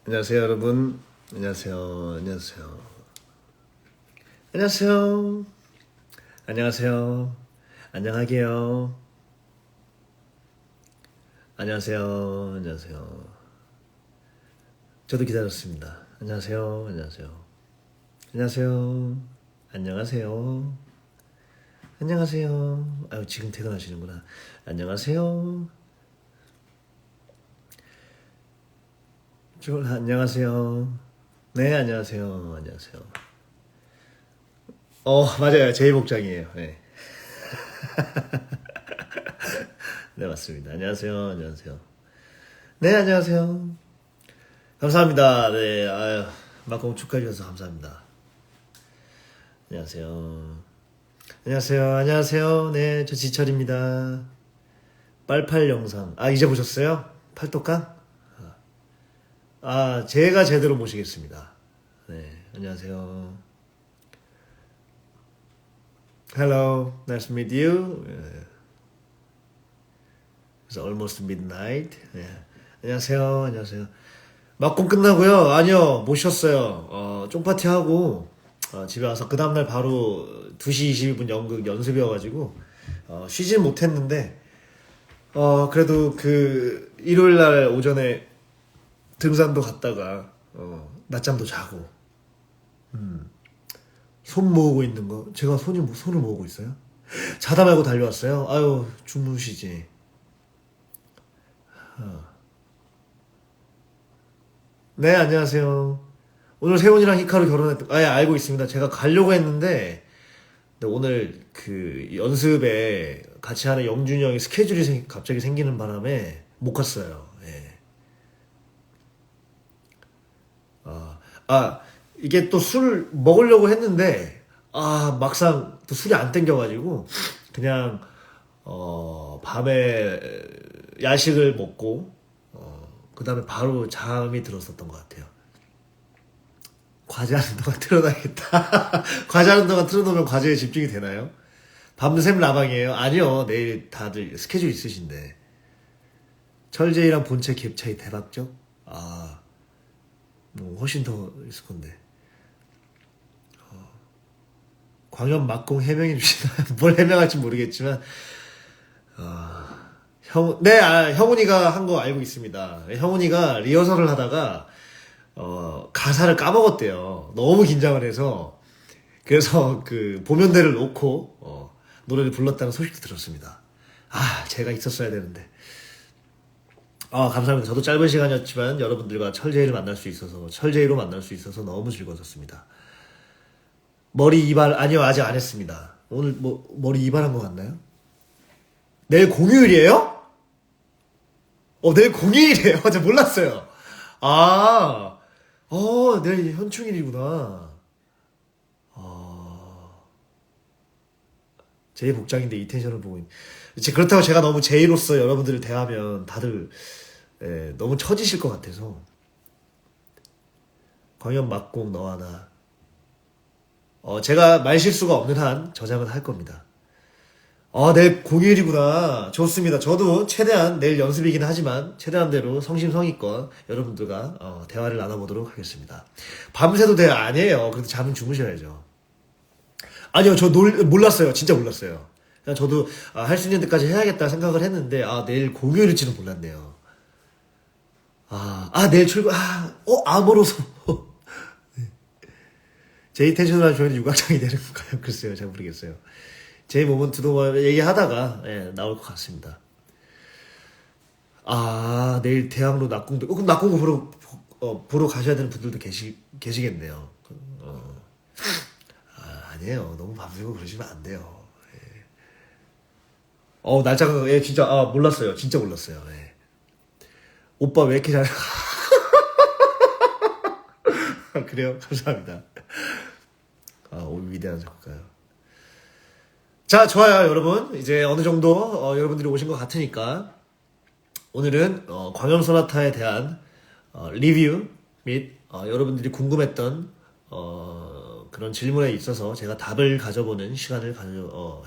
안녕하세요 여러분. 안녕하세요. 안녕하세요. 안녕하세요. 안녕하세요. 안녕하게요. 안녕하세요. 안녕하세요. 저도 기다렸습니다. 안녕하세요. 안녕하세요. 안녕하세요. 안녕하세요. 안녕하세요. 아유, 지금 퇴근하시는구나. 안녕하세요. 안녕하세요. 네, 안녕하세요. 안녕하세요. 맞아요. 제 복장이에요. 네. 네, 맞습니다. 안녕하세요. 안녕하세요. 네, 안녕하세요. 감사합니다. 네, 아유, 막공 축하해주셔서 감사합니다. 안녕하세요. 안녕하세요. 안녕하세요. 네, 저 지철입니다. 빨팔 영상. 아, 이제 보셨어요? 팔독강? 아, 제가 제대로 모시겠습니다. 네, 안녕하세요. Hello, nice to meet you. It's almost midnight. 네. 안녕하세요, 안녕하세요. 막공 끝나고요. 아니요, 못 쉬었어요. 쫑파티 하고 집에 와서 그 다음날 바로 2시 22분 연극 연습이어가지고 쉬진 못했는데 그래도 그 일요일날 오전에 등산도 갔다가 낮잠도 자고 손 모으고 있는 거 제가 손을 모으고 있어요? 자다 말고 달려왔어요. 아유, 주무시지. 네, 안녕하세요. 오늘 세훈이랑 히카루 결혼했던, 알고 있습니다. 제가 가려고 했는데, 근데 오늘 그 연습에 같이 하는 영준이 형이 스케줄이 갑자기 생기는 바람에 못 갔어요. 예. 이게 또 술 먹으려고 했는데, 막상 또 술이 안 땡겨가지고, 그냥, 밤에 야식을 먹고, 그 다음에 바로 잠이 들었었던 것 같아요. 과제하는 동안 틀어놔야겠다. 과제하는 동안 틀어놓으면 과제에 집중이 되나요? 밤샘 라방이에요? 아니요. 내일 다들 스케줄 있으신데. 철제이랑 본체 갭 차이 대박죠? 뭐 훨씬 더 있을 건데. 광연 막공 해명해 주시나요? 뭘 해명할지 모르겠지만, 형훈이가 한 거 알고 있습니다. 형훈이가 리허설을 하다가, 가사를 까먹었대요. 너무 긴장을 해서. 그래서 그 보면대를 놓고, 노래를 불렀다는 소식도 들었습니다. 제가 있었어야 되는데. 감사합니다. 저도 짧은 시간이었지만 여러분들과 철제이를 만날 수 있어서, 철제이로 만날 수 있어서 너무 즐거웠습니다. 머리 이발, 아니요, 아직 안 했습니다. 오늘 머리 이발한 거 같나요? 내일 공휴일이에요? 내일 공휴일이에요? 제가 몰랐어요. 내일 현충일이구나. 제이 복장인데 이 텐션을 보고 그렇다고 제가 너무 제이로서 여러분들을 대하면 다들 너무 처지실 것 같아서. 광연 막공 너와 나. 제가 말실수가 없는 한 저장은 할 겁니다. 내일 공휴일이구나. 좋습니다. 저도 최대한 내일 연습이긴 하지만 최대한대로 성심성의껏 여러분들과 대화를 나눠보도록 하겠습니다. 밤새도 돼? 아니에요. 그래도 잠은 주무셔야죠. 아니요, 저 몰랐어요. 진짜 몰랐어요. 그냥 저도 할 수 있는 데까지 해야겠다 생각을 했는데 내일 공휴일일지는 몰랐네요. 내일 출근. 암으로서 제이 텐션을 조연이 유각장이 되는 건가요? 글쎄요, 잘 모르겠어요. 제이 모먼트도 얘기하다가 나올 것 같습니다. 내일 대학로 낙공도 그럼 낙공고 보러 가셔야 되는 분들도 계시겠네요. 아니에요. 너무 밤새고 그러시면 안 돼요. 날짜가 진짜 몰랐어요. 진짜 몰랐어요. 오빠 왜 이렇게 잘 그래요? 감사합니다. 오늘 위대한 작가요. 자, 좋아요, 여러분. 이제 어느 정도 여러분들이 오신 것 같으니까 오늘은 광염 소나타에 대한 리뷰 및 여러분들이 궁금했던 그런 질문에 있어서 제가 답을 가져보는 시간을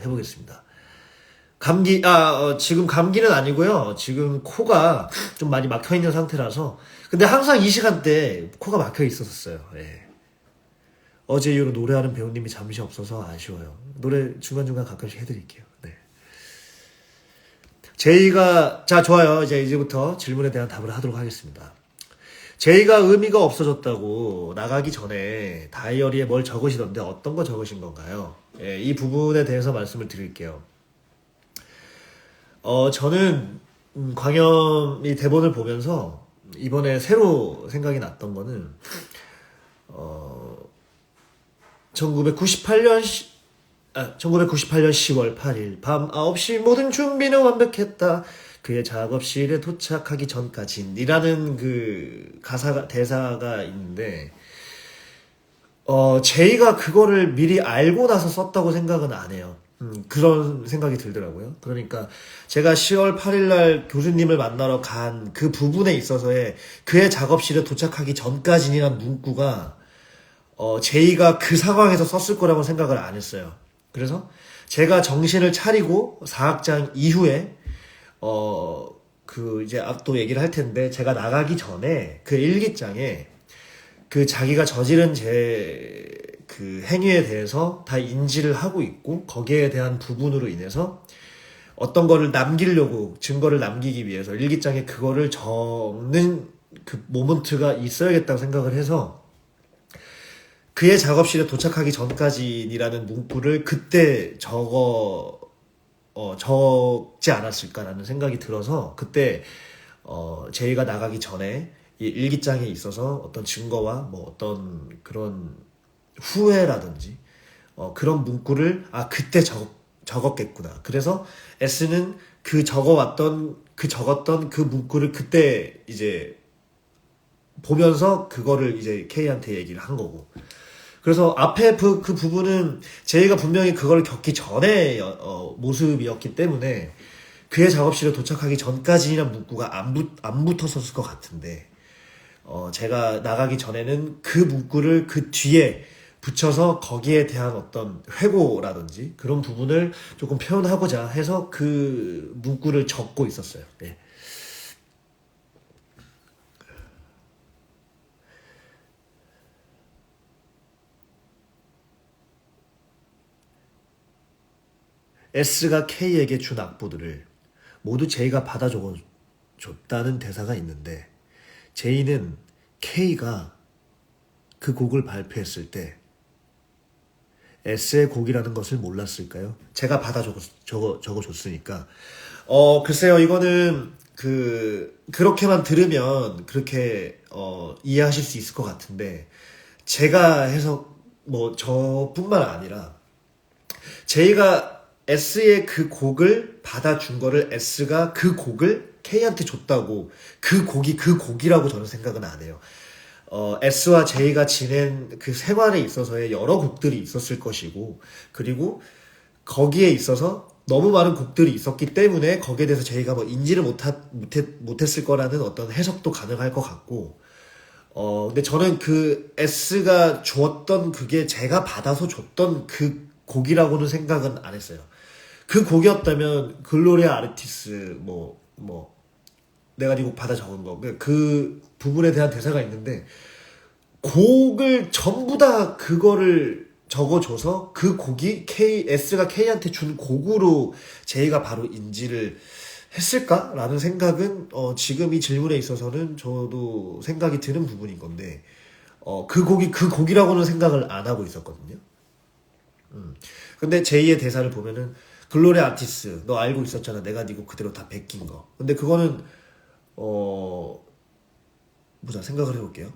해보겠습니다. 지금 감기는 아니고요. 지금 코가 좀 많이 막혀 있는 상태라서. 근데 항상 이 시간대 코가 막혀 있었어요. 예. 어제 이후로 노래하는 배우님이 잠시 없어서 아쉬워요. 노래 중간중간 가끔씩 해드릴게요. 네. 자, 좋아요. 이제부터 질문에 대한 답을 하도록 하겠습니다. 제이가 의미가 없어졌다고 나가기 전에 다이어리에 뭘 적으시던데 어떤 거 적으신 건가요? 예, 이 부분에 대해서 말씀을 드릴게요. 저는 광염이 대본을 보면서 이번에 새로 생각이 났던 거는 1998년 10월 8일 밤 9시 모든 준비는 완벽했다. 그의 작업실에 도착하기 전까지이라는 그 대사가 있는데 제이가 그거를 미리 알고 나서 썼다고 생각은 안 해요. 그런 생각이 들더라고요. 그러니까 제가 10월 8일 날 교수님을 만나러 간 그 부분에 있어서의 그의 작업실에 도착하기 전까지라는 문구가 제이가 그 상황에서 썼을 거라고 생각을 안 했어요. 그래서 제가 정신을 차리고 4학장 이후에 이제 또 얘기를 할 텐데, 제가 나가기 전에 그 일기장에 그 자기가 저지른 그 행위에 대해서 다 인지를 하고 있고, 거기에 대한 부분으로 인해서 어떤 거를 남기려고, 증거를 남기기 위해서 일기장에 그거를 적는 그 모먼트가 있어야겠다고 생각을 해서 그의 작업실에 도착하기 전까지라는 문구를 그때 적지 않았을까라는 생각이 들어서, 그때 제이가 나가기 전에 이 일기장에 있어서 어떤 증거와 뭐 어떤 그런 후회라든지 그런 문구를 그때 적었겠구나. 그래서 S는 적었던 그 문구를 그때 이제 보면서 그거를 이제 K한테 얘기를 한 거고. 그래서 앞에 그 부분은 제이가 분명히 그걸 겪기 전에 모습이었기 때문에 그의 작업실에 도착하기 전까지란 문구가 안 붙었을 것 같은데, 제가 나가기 전에는 그 문구를 그 뒤에 붙여서 거기에 대한 어떤 회고라든지 그런 부분을 조금 표현하고자 해서 그 문구를 적고 있었어요. 네. S가 K에게 준 악보들을 모두 J가 받아 적어줬다는 대사가 있는데, J는 K가 그 곡을 발표했을 때 S의 곡이라는 것을 몰랐을까요? 제가 받아 적어줬으니까. 글쎄요, 이거는 그렇게만 들으면 그렇게 이해하실 수 있을 것 같은데, 제가 해서 저뿐만 아니라 J가 S의 그 곡을 받아준 거를 S가 그 곡을 K한테 줬다고, 그 곡이 그 곡이라고 저는 생각은 안 해요. S와 J가 지낸 그 생활에 있어서의 여러 곡들이 있었을 것이고, 그리고 거기에 있어서 너무 많은 곡들이 있었기 때문에 거기에 대해서 J가 인지를 못했을 거라는 어떤 해석도 가능할 것 같고, 근데 저는 그 S가 줬던 그게 제가 받아서 줬던 그 곡이라고는 생각은 안 했어요. 그 곡이었다면 글로리아 아르티스 내가 네 곡 받아 적은 거, 그 부분에 대한 대사가 있는데, 곡을 전부 다 그거를 적어줘서 그 곡이 S가 K한테 준 곡으로 J가 바로 인지를 했을까라는 생각은 지금 이 질문에 있어서는 저도 생각이 드는 부분인 건데, 그 곡이 그 곡이라고는 생각을 안 하고 있었거든요. 근데 J의 대사를 보면은 글로리아 아티스 너 알고 있었잖아, 내가 네 곡 그대로 다 베낀 거. 근데 그거는 보자, 생각을 해볼게요.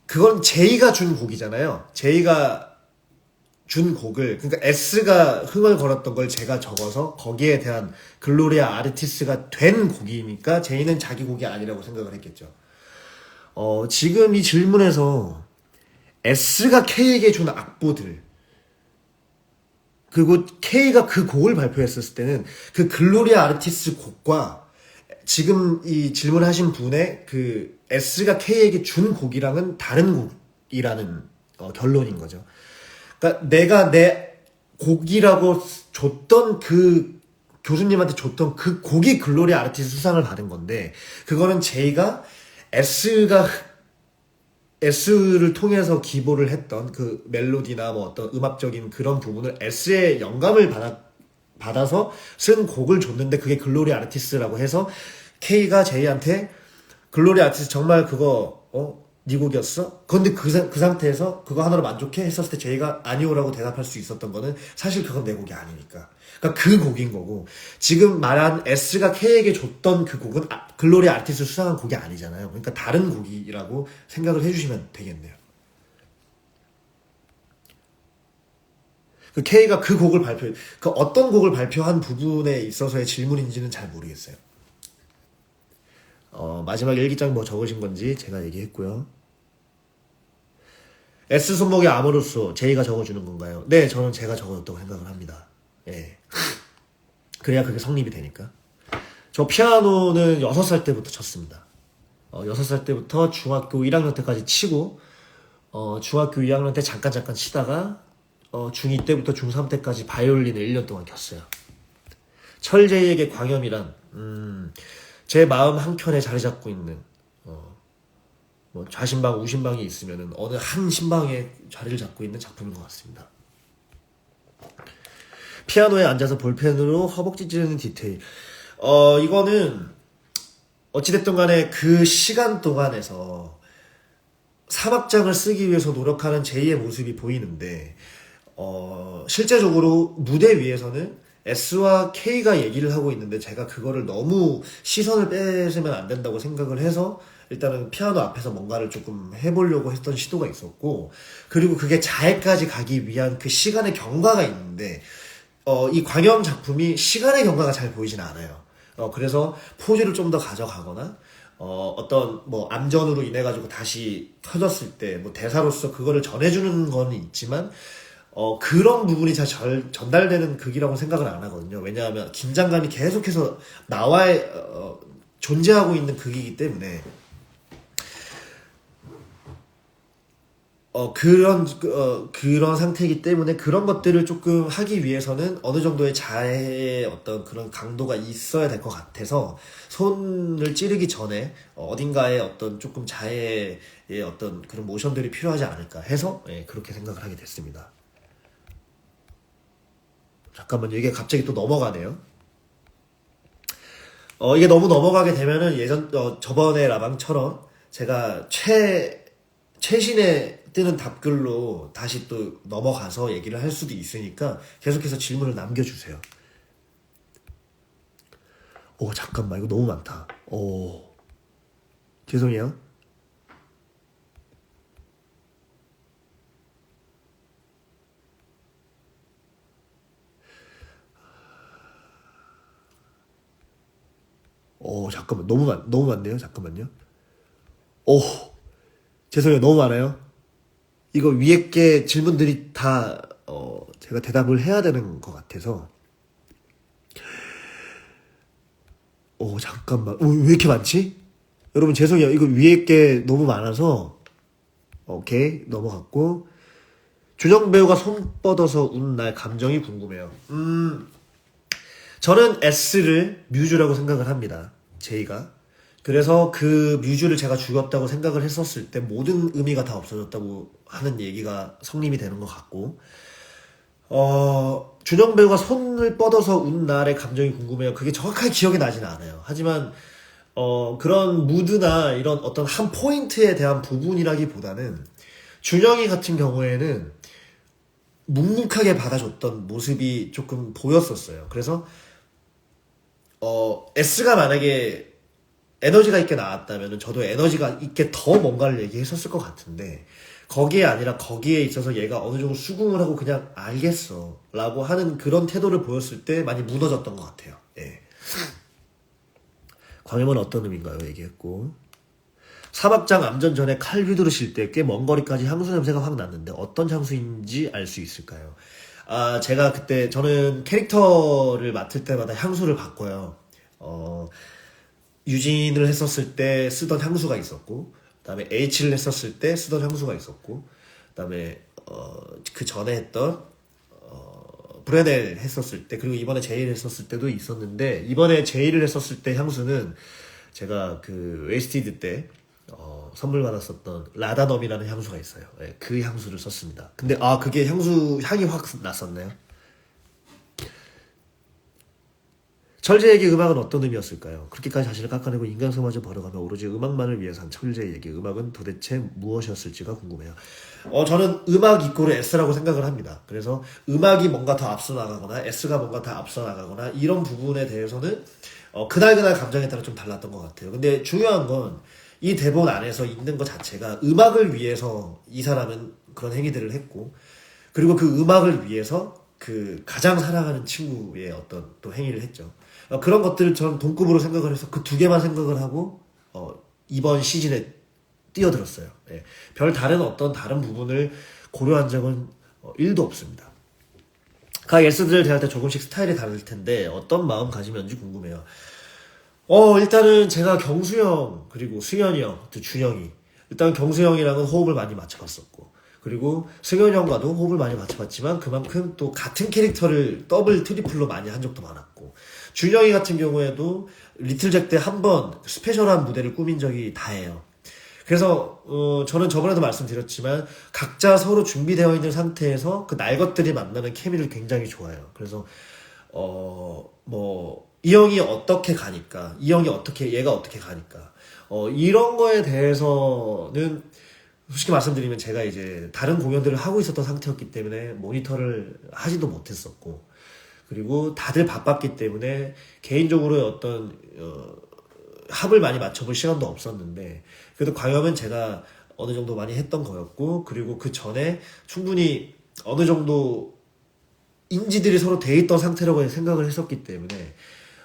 그건 J가 준 곡이잖아요. J가 준 곡을, 그러니까 S가 흥얼거렸던 걸 제가 적어서 거기에 대한 글로리아 아르티스가 된 곡이니까 J는 자기 곡이 아니라고 생각을 했겠죠. 지금 이 질문에서 S가 K에게 준 악보들, 그리고 K가 그 곡을 발표했을 때는 그 글로리아 아르티스 곡과 지금 이 질문하신 분의 그 S가 K에게 준 곡이랑은 다른 곡이라는 결론인 거죠. 그러니까 내가 내 곡이라고 줬던 그 교수님한테 줬던 그 곡이 글로리아 아르티스 수상을 받은 건데, 그거는 J가 S를 통해서 기보를 했던 그 멜로디나 뭐 어떤 음악적인 그런 부분을 S의 영감을 받아서 쓴 곡을 줬는데, 그게 글로리아 아르티스라고 해서 K가 J한테 글로리아 아르티스 정말 그거 네 곡이었어? 근데 그 상태에서 그거 하나로 만족해? 했었을 때 J가 아니오라고 대답할 수 있었던 거는 사실 그건 내 곡이 아니니까. 그러니까 그 곡인 거고, 지금 말한 S가 K에게 줬던 그 곡은 글로리아 아르티스 수상한 곡이 아니잖아요. 그러니까 다른 곡이라고 생각을 해주시면 되겠네요. 그 K가 그 곡을 그 어떤 곡을 발표한 부분에 있어서의 질문인지는 잘 모르겠어요. 마지막 일기장 뭐 적으신 건지 제가 얘기했고요. S 손목에 암으로써 J가 적어주는 건가요? 네, 저는 제가 적어줬다고 생각을 합니다. 예. 그래야 그게 성립이 되니까. 저 피아노는 6살 때부터 쳤습니다. 6살 때부터 중학교 1학년 때까지 치고, 중학교 2학년 때 잠깐 치다가, 중2 때부터 중3 때까지 바이올린을 1년 동안 켰어요. 철제이에게 광염이란, 제 마음 한켠에 자리 잡고 있는, 뭐 좌심방, 우심방이 있으면은 어느 한 심방에 자리를 잡고 있는 작품인 것 같습니다. 피아노에 앉아서 볼펜으로 허벅지 찌르는 디테일. 이거는 어찌됐든 간에 그 시간 동안에서 사막장을 쓰기 위해서 노력하는 제이의 모습이 보이는데, 실제적으로 무대 위에서는 S와 K가 얘기를 하고 있는데 제가 그거를 너무 시선을 뺏으면 안 된다고 생각을 해서 일단은 피아노 앞에서 뭔가를 조금 해보려고 했던 시도가 있었고, 그리고 그게 자해까지 가기 위한 그 시간의 경과가 있는데, 이 광영 작품이 시간의 경과가 잘 보이진 않아요. 그래서 포즈를 좀 더 가져가거나, 어떤 뭐 암전으로 인해 가지고 다시 켜졌을 때 뭐 대사로서 그거를 전해주는 건 있지만, 그런 부분이 잘 전달되는 극이라고 생각을 안 하거든요. 왜냐하면 긴장감이 계속해서 나와의 존재하고 있는 극이기 때문에, 그런 상태이기 때문에 그런 것들을 조금 하기 위해서는 어느 정도의 자해의 어떤 그런 강도가 있어야 될 것 같아서, 손을 찌르기 전에 어딘가에 어떤 조금 자해의 어떤 그런 모션들이 필요하지 않을까 해서 그렇게 생각을 하게 됐습니다. 잠깐만요. 이게 갑자기 또 넘어가네요. 이게 너무 넘어가게 되면은 저번에 라방처럼 제가 최신의 뜨는 답글로 다시 또 넘어가서 얘기를 할 수도 있으니까 계속해서 질문을 남겨주세요. 잠깐만, 이거 너무 많다. 죄송해요. 잠깐만, 너무 많네요. 잠깐만요. 죄송해요. 너무 많아요. 이거 위에 게 질문들이 다, 제가 대답을 해야 되는 것 같아서. 잠깐만. 왜 이렇게 많지? 여러분, 죄송해요. 이거 위에 게 너무 많아서. 오케이. 넘어갔고. 준영 배우가 손 뻗어서 운 날 감정이 궁금해요. 저는 S를 뮤즈라고 생각을 합니다. J가. 그래서 그 뮤즈를 제가 죽였다고 생각을 했었을 때 모든 의미가 다 없어졌다고 하는 얘기가 성립이 되는 것 같고, 준영 배우가 손을 뻗어서 운 날의 감정이 궁금해요. 그게 정확하게 기억이 나진 않아요. 하지만 그런 무드나 이런 어떤 한 포인트에 대한 부분이라기보다는 준영이 같은 경우에는 묵묵하게 받아줬던 모습이 조금 보였었어요. 그래서 S가 만약에 에너지가 있게 나왔다면 저도 에너지가 있게 더 뭔가를 얘기했었을 것 같은데, 거기에 아니라 거기에 있어서 얘가 어느 정도 수긍을 하고 그냥 알겠어 라고 하는 그런 태도를 보였을 때 많이 무너졌던 것 같아요. 예. 광염은 어떤 의미인가요? 얘기했고, 사막장 암전 전에 칼 휘두르실 때 꽤 먼 거리까지 향수 냄새가 확 났는데 어떤 향수인지 알 수 있을까요? 제가 그때 저는 캐릭터를 맡을 때마다 향수를 바꿔요. 유진을 했었을 때 쓰던 향수가 있었고, 그다음에 H를 했었을 때 쓰던 향수가 있었고, 그다음에 그 전에 했던 브레넬 했었을 때, 그리고 이번에 제이를 했었을 때도 있었는데, 이번에 제이를 했었을 때 향수는 제가 그 웨스티드 때 선물 받았었던 라다넘이라는 향수가 있어요. 예, 그 향수를 썼습니다. 근데 그게 향이 확 났었네요. 철제에게 음악은 어떤 의미였을까요? 그렇게까지 자신을 깎아내고 인간성마저 버려가며 오로지 음악만을 위해서 한 철제에게 음악은 도대체 무엇이었을지가 궁금해요. 저는 음악 이꼬르 S라고 생각을 합니다. 그래서 음악이 뭔가 더 앞서 나가거나 S가 뭔가 더 앞서 나가거나 이런 부분에 대해서는 그날 감정에 따라 좀 달랐던 것 같아요. 근데 중요한 건 이 대본 안에서 있는 것 자체가 음악을 위해서 이 사람은 그런 행위들을 했고, 그리고 그 음악을 위해서 그 가장 사랑하는 친구의 어떤 또 행위를 했죠. 그런 것들을 저는 동급으로 생각을 해서 그 두 개만 생각을 하고 이번 시즌에 뛰어들었어요. 예. 별 다른 어떤 다른 부분을 고려한 적은 1도 없습니다. 각 S들을 대할 때 조금씩 스타일이 다를 텐데 어떤 마음가짐이었는지 궁금해요. 일단은 제가 경수형, 그리고 승현이 형, 또 준영이. 일단 경수형이랑은 호흡을 많이 맞춰봤었고, 그리고 승현이 형과도 호흡을 많이 맞춰봤지만 그만큼 또 같은 캐릭터를 더블, 트리플로 많이 한 적도 많았고, 준영이 같은 경우에도 리틀잭 때 한 번 스페셜한 무대를 꾸민 적이 다예요. 그래서 저는 저번에도 말씀드렸지만 각자 서로 준비되어 있는 상태에서 그 날 것들이 만나는 케미를 굉장히 좋아해요. 그래서 이 형이 어떻게 가니까, 얘가 어떻게 가니까, 이런 거에 대해서는 솔직히 말씀드리면 제가 이제 다른 공연들을 하고 있었던 상태였기 때문에 모니터를 하지도 못했었고, 그리고 다들 바빴기 때문에 개인적으로 어떤, 합을 많이 맞춰볼 시간도 없었는데, 그래도 과염은 제가 어느 정도 많이 했던 거였고, 그리고 그 전에 충분히 어느 정도 인지들이 서로 돼 있던 상태라고 생각을 했었기 때문에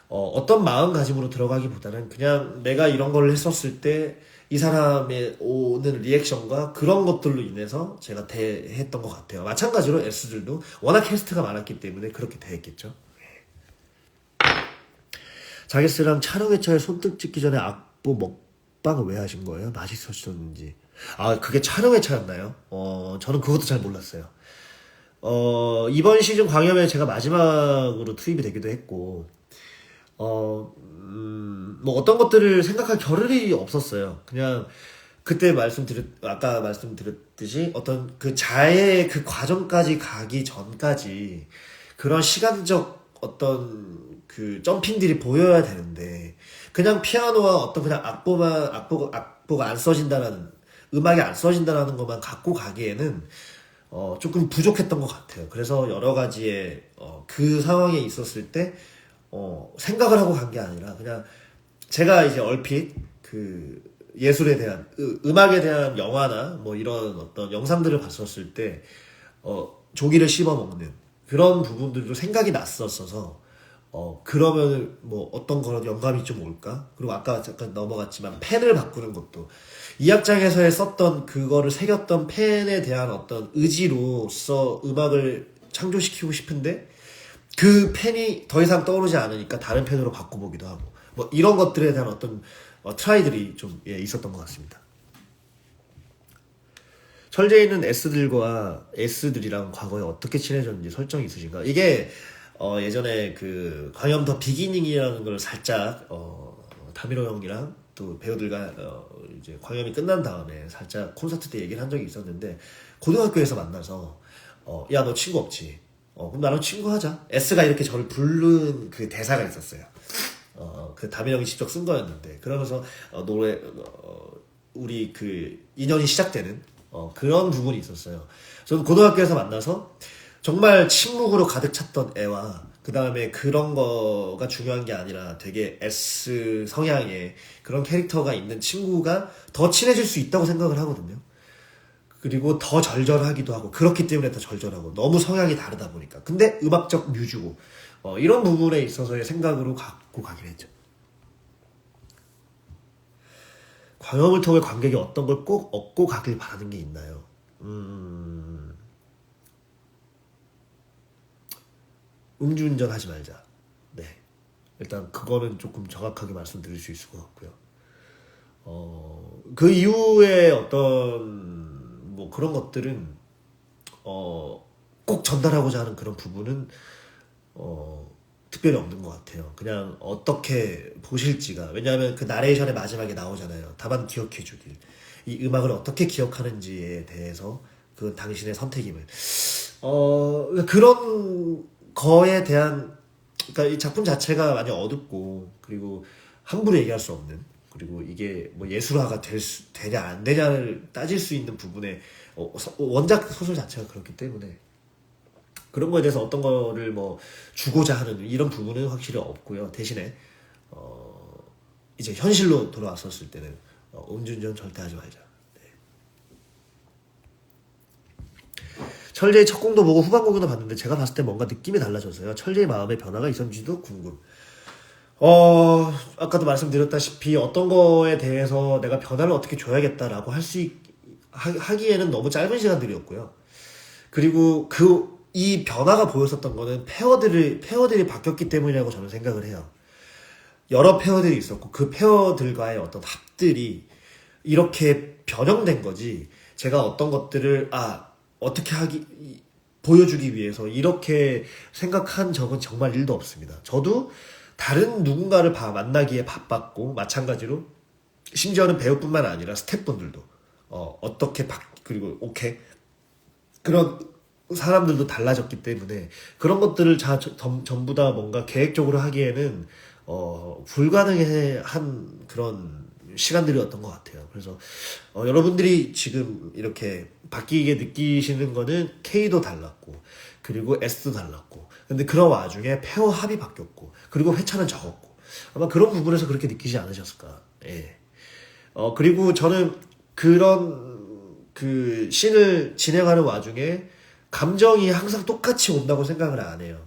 어떤 마음가짐으로 들어가기보다는 그냥 내가 이런 걸 했었을 때 이 사람의 오는 리액션과 그런 것들로 인해서 제가 대했던 것 같아요. 마찬가지로 S들도 워낙 캐스트가 많았기 때문에 그렇게 대했겠죠. 자기스랑 촬영 회차에 손등 찍기 전에 악보 먹방을 왜 하신 거예요? 맛있었는지. 그게 촬영 회차였나요? 저는 그것도 잘 몰랐어요. 이번 시즌 광염에 제가 마지막으로 투입이 되기도 했고, 뭐 어떤 것들을 생각할 겨를이 없었어요. 그냥 그때 아까 말씀드렸듯이 어떤 그 자해의 그 과정까지 가기 전까지 그런 시간적 어떤 그 점핑들이 보여야 되는데, 그냥 피아노와 어떤 그냥 악보가 안 써진다라는, 음악이 안 써진다라는 것만 갖고 가기에는 조금 부족했던 것 같아요. 그래서 여러 가지의 그 상황에 있었을 때 생각을 하고 간 게 아니라 그냥 제가 이제 얼핏 그 예술에 대한 음악에 대한 영화나 뭐 이런 어떤 영상들을 봤었을 때 조기를 씹어 먹는 그런 부분들도 생각이 났었어서 그러면 뭐 어떤 그런 영감이 좀 올까? 그리고 아까 잠깐 넘어갔지만 펜을 바꾸는 것도 이 악장에서의 썼던 그거를 새겼던 펜에 대한 어떤 의지로서 음악을 창조시키고 싶은데 그 펜이 더 이상 떠오르지 않으니까 다른 펜으로 바꿔보기도 하고 뭐 이런 것들에 대한 어떤 트라이들이 좀 있었던 것 같습니다. 철제에 있는 S들이랑 과거에 어떻게 친해졌는지 설정이 있으신가? 이게 예전에 그 광염 더 비기닝이라는 걸 살짝 다미로 형이랑 또 배우들과 이제 광염이 끝난 다음에 살짝 콘서트 때 얘기를 한 적이 있었는데, 고등학교에서 만나서 야 너 친구 없지? 그럼 나랑 친구 하자. S가 이렇게 저를 부른 그 대사가 있었어요. 그 다미로 형이 직접 쓴 거였는데, 그러면서 노래 우리 그 인연이 시작되는 그런 부분이 있었어요. 저는 고등학교에서 만나서 정말 침묵으로 가득 찼던 애와 그 다음에 그런 거가 중요한 게 아니라 되게 S 성향의 그런 캐릭터가 있는 친구가 더 친해질 수 있다고 생각을 하거든요. 그리고 더 절절하기도 하고, 그렇기 때문에 더 절절하고, 너무 성향이 다르다 보니까. 근데 음악적 뮤즈고 이런 부분에 있어서의 생각으로 갖고 가긴 했죠. 광염을 통해 관객이 어떤 걸 꼭 얻고 가길 바라는 게 있나요? 음주운전 하지 말자. 네. 일단 그거는 조금 정확하게 말씀드릴 수 있을 것 같고요. 그 이후에 어떤 뭐 그런 것들은 꼭 전달하고자 하는 그런 부분은 특별히 없는 것 같아요. 그냥 어떻게 보실지가, 왜냐하면 그 나레이션의 마지막에 나오잖아요. 다만 기억해주길. 이 음악을 어떻게 기억하는지에 대해서 그 당신의 선택임을. 그런 거에 대한, 그러니까 이 작품 자체가 많이 어둡고, 그리고 함부로 얘기할 수 없는, 그리고 이게 뭐 예술화가 되냐 안 되냐를 따질 수 있는 부분에 원작 소설 자체가 그렇기 때문에 그런 거에 대해서 어떤 거를 뭐 주고자 하는 이런 부분은 확실히 없고요. 대신에 이제 현실로 돌아왔었을 때는 음주운전 절대 하지 말자. 네. 철제의 첫 공도 보고 후반 공도 봤는데 제가 봤을 때 뭔가 느낌이 달라졌어요. 철제의 마음의 변화가 있었는지도 궁금. 아까도 말씀드렸다시피 어떤 거에 대해서 내가 변화를 어떻게 줘야겠다라고 하기에는 너무 짧은 시간들이었고요. 그리고 이 변화가 보였었던 거는 페어들이 바뀌었기 때문이라고 저는 생각을 해요. 여러 페어들이 있었고 그 페어들과의 어떤 합들이 이렇게 변형된 거지, 제가 어떤 것들을 어떻게 보여주기 위해서 이렇게 생각한 적은 정말 1도 없습니다. 저도 다른 누군가를 만나기에 바빴고, 마찬가지로 심지어는 배우뿐만 아니라 스태프분들도 그리고 오케이 그런 사람들도 달라졌기 때문에 그런 것들을 전부 다 뭔가 계획적으로 하기에는 불가능한 그런 시간들이었던 것 같아요. 그래서 여러분들이 지금 이렇게 바뀌게 느끼시는 거는 K도 달랐고 그리고 S도 달랐고, 근데 그런 와중에 페어 합이 바뀌었고 그리고 회차는 적었고, 아마 그런 부분에서 그렇게 느끼지 않으셨을까. 예. 그리고 저는 그런 그 씬을 진행하는 와중에 감정이 항상 똑같이 온다고 생각을 안 해요.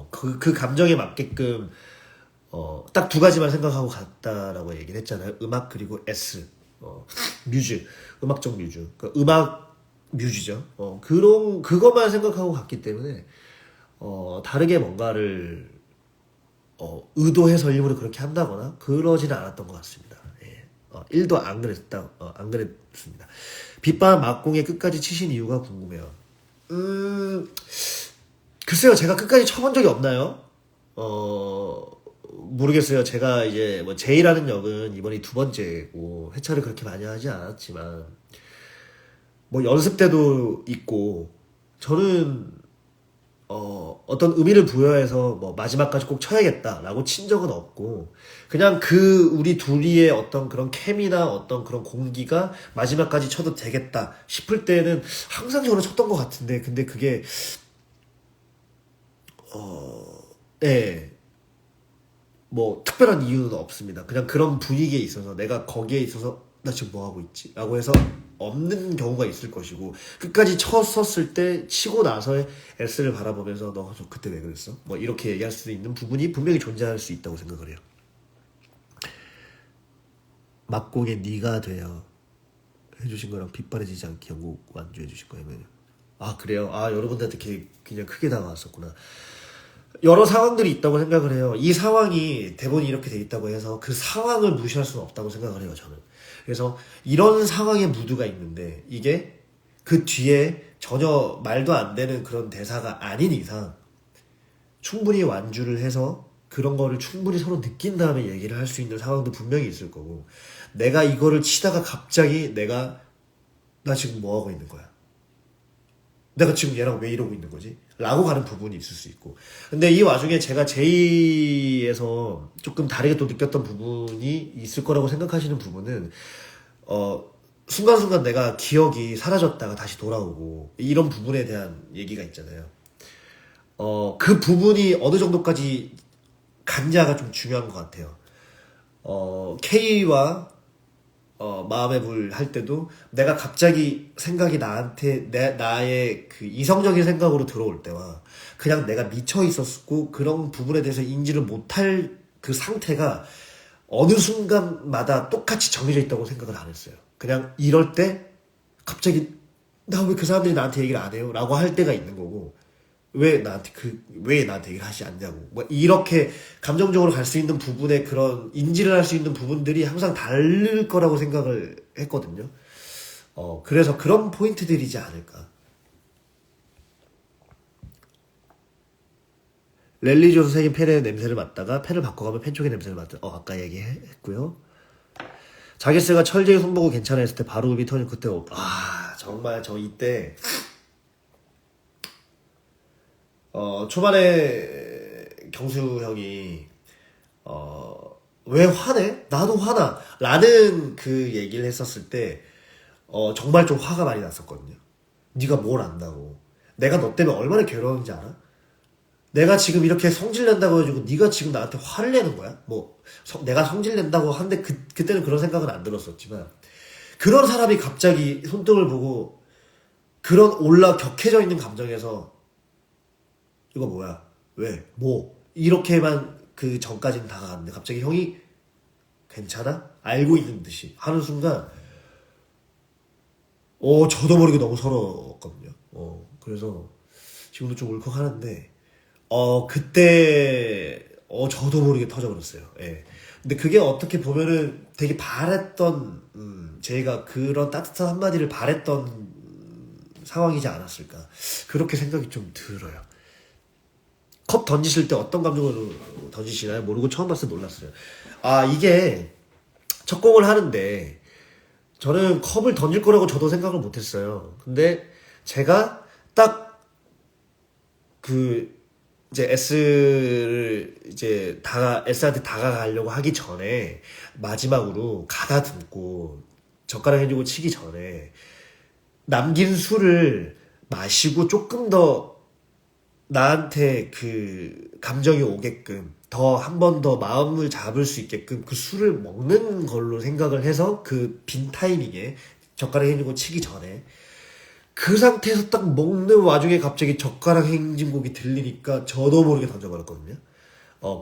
그 감정에 맞게끔 딱 두 가지만 생각하고 갔다라고 얘기를 했잖아요. 음악 그리고 S, 뮤즈, 음악적 뮤즈, 그러니까 음악 뮤즈죠. 그것만 생각하고 갔기 때문에 다르게 뭔가를 의도해서 일부러 그렇게 한다거나 그러지는 않았던 것 같습니다. 예. 1도 안 그랬습니다. 빗바람 막공에 끝까지 치신 이유가 궁금해요. 글쎄요, 제가 끝까지 쳐본 적이 없나요? 모르겠어요. 제가 이제 뭐 제이라는 역은 이번이 2번째고 회차를 그렇게 많이 하지 않았지만 뭐 연습 때도 있고, 저는 어떤 의미를 부여해서 뭐 마지막까지 꼭 쳐야겠다라고 친 적은 없고, 그냥 우리 둘이의 어떤 그런 케미나 어떤 그런 공기가 마지막까지 쳐도 되겠다 싶을 때는 항상 저는 쳤던 것 같은데, 근데 그게 네, 뭐 특별한 이유는 없습니다. 그냥 그런 분위기에 있어서, 내가 거기에 있어서 나 지금 뭐 하고 있지? 라고 해서 없는 경우가 있을 것이고, 끝까지 쳤었을 때 치고 나서의 S를 바라보면서 너 그때 왜 그랬어? 뭐 이렇게 얘기할 수 있는 부분이 분명히 존재할 수 있다고 생각을 해요. 막공에 네가 되어 해주신 거랑 빗바래지지 않게 연곡 완주해 주실 거예요. 그래요? 여러분들한테 그냥 크게 다가왔었구나. 여러 상황들이 있다고 생각을 해요. 이 상황이 대본이 이렇게 돼 있다고 해서 그 상황을 무시할 수는 없다고 생각을 해요, 저는. 그래서 이런 상황의 무드가 있는데 이게 그 뒤에 전혀 말도 안 되는 그런 대사가 아닌 이상 충분히 완주를 해서 그런 거를 충분히 서로 느낀 다음에 얘기를 할 수 있는 상황도 분명히 있을 거고, 내가 이거를 치다가 갑자기 나 지금 뭐 하고 있는 거야? 내가 지금 얘랑 왜 이러고 있는 거지? 라고 가는 부분이 있을 수 있고. 근데 이 와중에 제가 제이에서 조금 다르게 또 느꼈던 부분이 있을 거라고 생각하시는 부분은 순간순간 내가 기억이 사라졌다가 다시 돌아오고 이런 부분에 대한 얘기가 있잖아요. 그 부분이 어느 정도까지 갔냐가 좀 중요한 것 같아요. K와 마음의 불 할 때도 내가 갑자기 생각이 나의 그 이성적인 생각으로 들어올 때와 그냥 내가 미쳐 있었고 그런 부분에 대해서 인지를 못할 그 상태가 어느 순간마다 똑같이 정해져 있다고 생각을 안 했어요. 그냥 이럴 때 갑자기 나 왜 그 사람들이 나한테 얘기를 안 해요? 라고 할 때가 있는 거고, 왜 나한테 얘기를 하지 않냐고. 뭐 이렇게 감정적으로 갈 수 있는 부분에 그런 인지를 할 수 있는 부분들이 항상 다를 거라고 생각을 했거든요. 그래서 그런 포인트들이지 않을까. 랠리 존스 생긴 펜의 냄새를 맡다가 펜을 바꿔가면 펜 쪽의 냄새를 맡다. 아까 얘기했고요. 자기스가 철제의 손보고 괜찮아 했을 때 바로 음이 터진 그때 정말 저 이때 초반에 경수 형이 왜 화내? 나도 화나 라는 그 얘기를 했었을 때 정말 좀 화가 많이 났었거든요. 네가 뭘 안다고. 내가 너 때문에 얼마나 괴로운지 알아? 내가 지금 이렇게 성질낸다고 해가지고 네가 지금 나한테 화를 내는 거야? 내가 성질낸다고 하는데 그때는 그런 생각은 안 들었었지만 그런 사람이 갑자기 손등을 보고 그런 격해져 있는 감정에서 이거 뭐야? 왜? 이렇게만 그 전까지는 다가갔는데 갑자기 형이 괜찮아? 알고 있는 듯이 하는 순간 저도 모르게 너무 서러웠거든요. 그래서 지금도 좀 울컥하는데 그때 저도 모르게 터져버렸어요. 예. 근데 그게 어떻게 보면은 되게 바랬던 제가 그런 따뜻한 한마디를 바랬던 상황이지 않았을까 그렇게 생각이 좀 들어요. 컵 던지실 때 어떤 감정으로 던지시나요? 모르고 처음 봤을 때 놀랐어요. 이게 첫 공을 하는데 저는 컵을 던질 거라고 저도 생각을 못했어요. 근데 제가 딱 이제 S한테 다가가려고 하기 전에 마지막으로 가다듬고 젓가락 해주고 치기 전에 남긴 술을 마시고 조금 더 나한테 그 감정이 오게끔 한 번 더 마음을 잡을 수 있게끔 그 술을 먹는 걸로 생각을 해서 그 빈 타이밍에 젓가락 해주고 치기 전에 그 상태에서 딱 먹는 와중에 갑자기 젓가락 행진곡이 들리니까 저도 모르게 던져버렸거든요.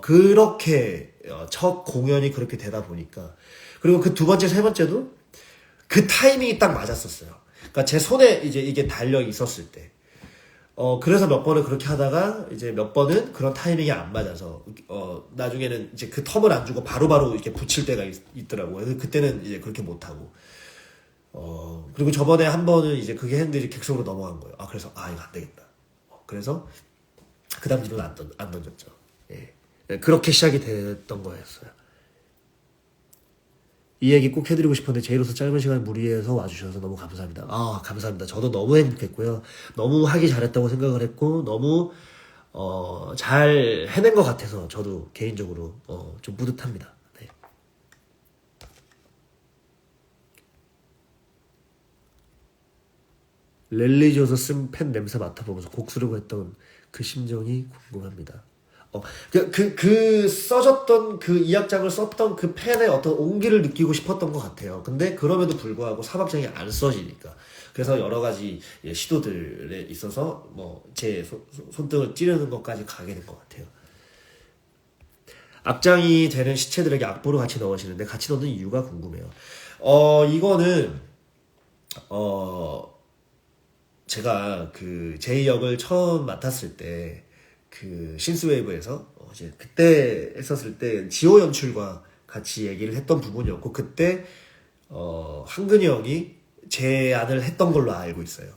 그렇게 첫 공연이 그렇게 되다 보니까 그리고 그 두 번째 세 번째도 그 타이밍이 딱 맞았었어요. 그러니까 제 손에 이제 이게 달려 있었을 때 그래서 몇 번은 그렇게 하다가 이제 몇 번은 그런 타이밍이 안 맞아서 나중에는 이제 그 텀을 안 주고 바로바로 이렇게 붙일 때가 있더라고요. 그래서 그때는 이제 그렇게 못 하고 그리고 저번에 한 번은 이제 그게 했는데 이제 객석으로 넘어간 거예요. 그래서 이거 안 되겠다. 그래서 그 다음 질문 안 던졌죠. 예. 그렇게 시작이 됐던 거였어요. 이 얘기 꼭 해드리고 싶었는데 제이로서 짧은 시간 무리해서 와주셔서 너무 감사합니다. 감사합니다. 저도 너무 행복했고요. 너무 하기 잘했다고 생각을 했고 너무 잘 해낸 것 같아서 저도 개인적으로 좀 뿌듯합니다. 네. 랠리 줘서 쓴 펜 냄새 맡아보면서 곡 쓰려고 했던 그 심정이 궁금합니다. 써졌던 그 이악장을 썼던 그 펜의 어떤 온기를 느끼고 싶었던 것 같아요. 근데 그럼에도 불구하고 사박장이 안 써지니까. 그래서 여러 가지 시도들에 있어서 제 손등을 찌르는 것까지 가게 된 것 같아요. 악장이 되는 시체들에게 악보를 같이 넣으시는데 같이 넣는 이유가 궁금해요. 이거는, 제가 그 제이 역을 처음 맡았을 때 그 신스웨이브에서 이제 그때 했었을 때 지호 연출과 같이 얘기를 했던 부분이었고 그때 한근이 형이 제안을 했던 걸로 알고 있어요.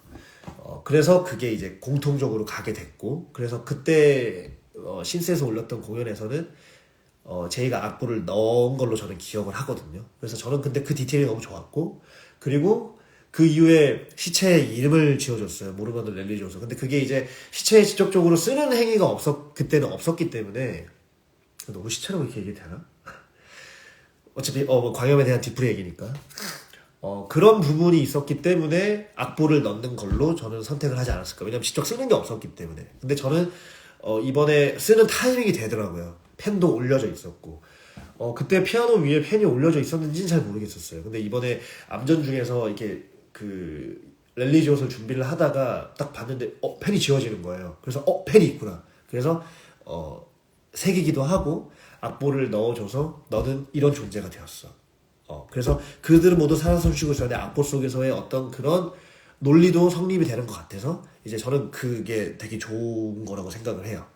그래서 그게 이제 공통적으로 가게 됐고 그래서 그때 신스에서 올렸던 공연에서는 제이가 악보를 넣은 걸로 저는 기억을 하거든요. 그래서 저는 근데 그 디테일이 너무 좋았고 그리고 그 이후에 시체에 이름을 지어줬어요. 모르만도 랠리 줘서. 근데 그게 이제 시체에 직접적으로 쓰는 행위가 그때는 없었기 때문에 너무 시체라고 이렇게 얘기 되나? 어차피 광염에 대한 뒤풀이 얘기니까 그런 부분이 있었기 때문에 악보를 넣는 걸로 저는 선택을 하지 않았을까. 왜냐면 직접 쓰는 게 없었기 때문에. 근데 저는 이번에 쓰는 타이밍이 되더라고요. 펜도 올려져 있었고 그때 피아노 위에 펜이 올려져 있었는지는 잘 모르겠었어요. 근데 이번에 암전 중에서 이렇게 그 랠리 지옷을 준비를 하다가 딱 봤는데 펜이 지워지는 거예요. 그래서 펜이 있구나. 그래서 새기기도 하고 악보를 넣어줘서 너는 이런 존재가 되었어. 그래서 그들은 모두 살아서 쉬고 있었는데 악보 속에서의 어떤 그런 논리도 성립이 되는 것 같아서 이제 저는 그게 되게 좋은 거라고 생각을 해요.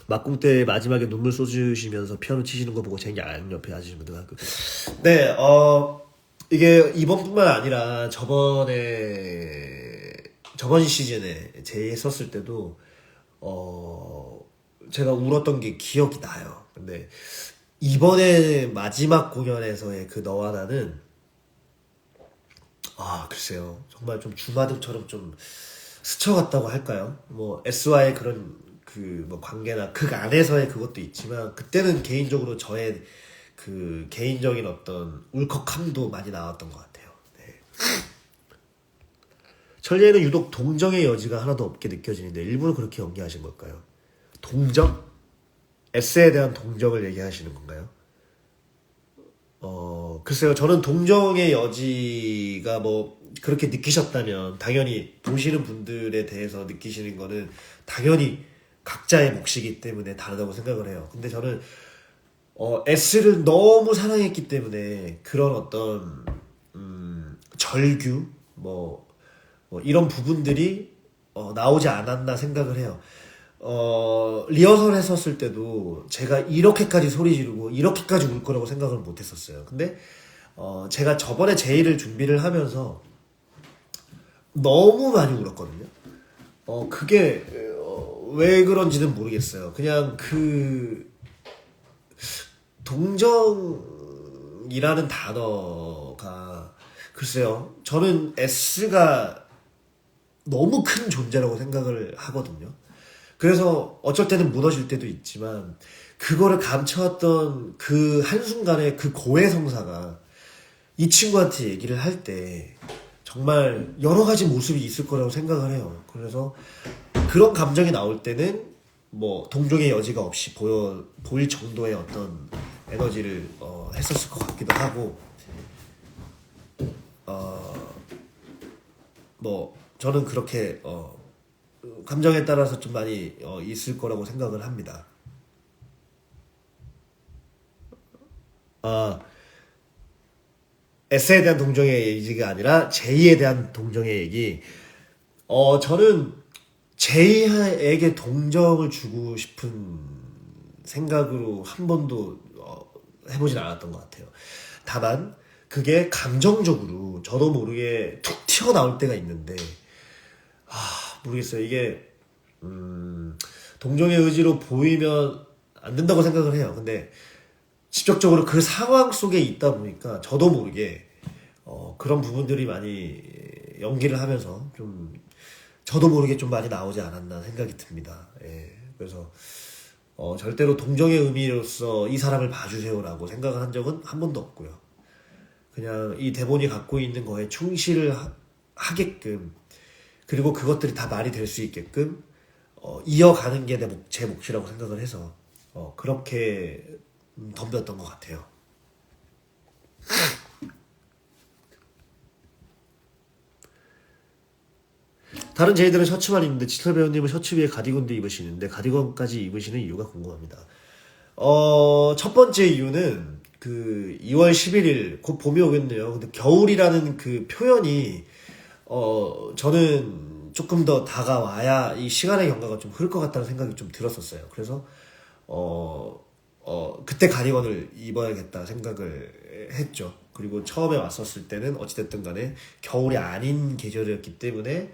막공 때 마지막에 눈물 쏟으시면서 피아노 치시는 거 보고 제 양 옆에 앉으신 분들 그 네, 이게 이번뿐만 아니라 저번 시즌에 제의했었을 때도 제가 울었던 게 기억이 나요. 근데 이번에 마지막 공연에서의 그 너와 나는 글쎄요. 정말 좀 주마등처럼 좀 스쳐갔다고 할까요? 뭐 S와의 그런 그 뭐 관계나 극 안에서의 그것도 있지만 그때는 개인적으로 저의 그 개인적인 어떤 울컥함도 많이 나왔던 것 같아요. 네. 천리에는 유독 동정의 여지가 하나도 없게 느껴지는데 일부러 그렇게 연기하신 걸까요? 동정? S에 대한 동정을 얘기하시는 건가요? 글쎄요. 저는 동정의 여지가 뭐 그렇게 느끼셨다면 당연히 보시는 분들에 대해서 느끼시는 거는 당연히 각자의 몫이기 때문에 다르다고 생각을 해요. 근데 저는 S를 너무 사랑했기 때문에 그런 어떤 절규 뭐 이런 부분들이 나오지 않았나 생각을 해요. 리허설 했었을 때도 제가 이렇게까지 소리 지르고 이렇게까지 울 거라고 생각을 못 했었어요. 근데 제가 저번에 제의를 준비를 하면서 너무 많이 울었거든요. 그게 왜 그런지는 모르겠어요. 그냥 그 동정이라는 단어가 글쎄요. 저는 S가 너무 큰 존재라고 생각을 하거든요. 그래서 어쩔 때는 무너질 때도 있지만 그거를 감춰왔던 그 한순간의 그 고해성사가 이 친구한테 얘기를 할 때 정말 여러 가지 모습이 있을 거라고 생각을 해요. 그래서 그런 감정이 나올 때는 뭐 동정의 여지가 없이 보일 정도의 어떤 에너지를 했었을 것 같기도 하고 뭐 저는 그렇게 감정에 따라서 좀 많이 있을 거라고 생각을 합니다. 아, S에 대한 동정의 얘기가 아니라 J에 대한 동정의 얘기. 저는 J에게 동정을 주고 싶은 생각으로 한 번도 해보진 않았던 것 같아요. 다만 그게 감정적으로 저도 모르게 툭 튀어나올 때가 있는데 모르겠어요. 이게 동정의 의지로 보이면 안 된다고 생각을 해요. 근데 직접적으로 그 상황 속에 있다 보니까 저도 모르게 그런 부분들이 많이 연기를 하면서 좀 저도 모르게 좀 많이 나오지 않았나 생각이 듭니다. 예. 그래서 절대로 동정의 의미로서 이 사람을 봐주세요라고 생각을 한 적은 한 번도 없고요. 그냥 이 대본이 갖고 있는 거에 충실을 하게끔 그리고 그것들이 다 말이 될 수 있게끔 이어가는 게 제 몫이라고 생각을 해서 그렇게 덤볐던 것 같아요. 다른 제이들은 셔츠만 입는데 지털 배우님은 셔츠 위에 가디건도 입으시는데 가디건까지 입으시는 이유가 궁금합니다. 첫 번째 이유는 그 2월 11일 곧 봄이 오겠네요. 근데 겨울이라는 그 표현이 저는 조금 더 다가와야 이 시간의 경과가 좀 흐를 것 같다는 생각이 좀 들었었어요. 그래서 그때 가디건을 입어야겠다 생각을 했죠. 그리고 처음에 왔었을 때는 어찌됐든 간에 겨울이 아닌 계절이었기 때문에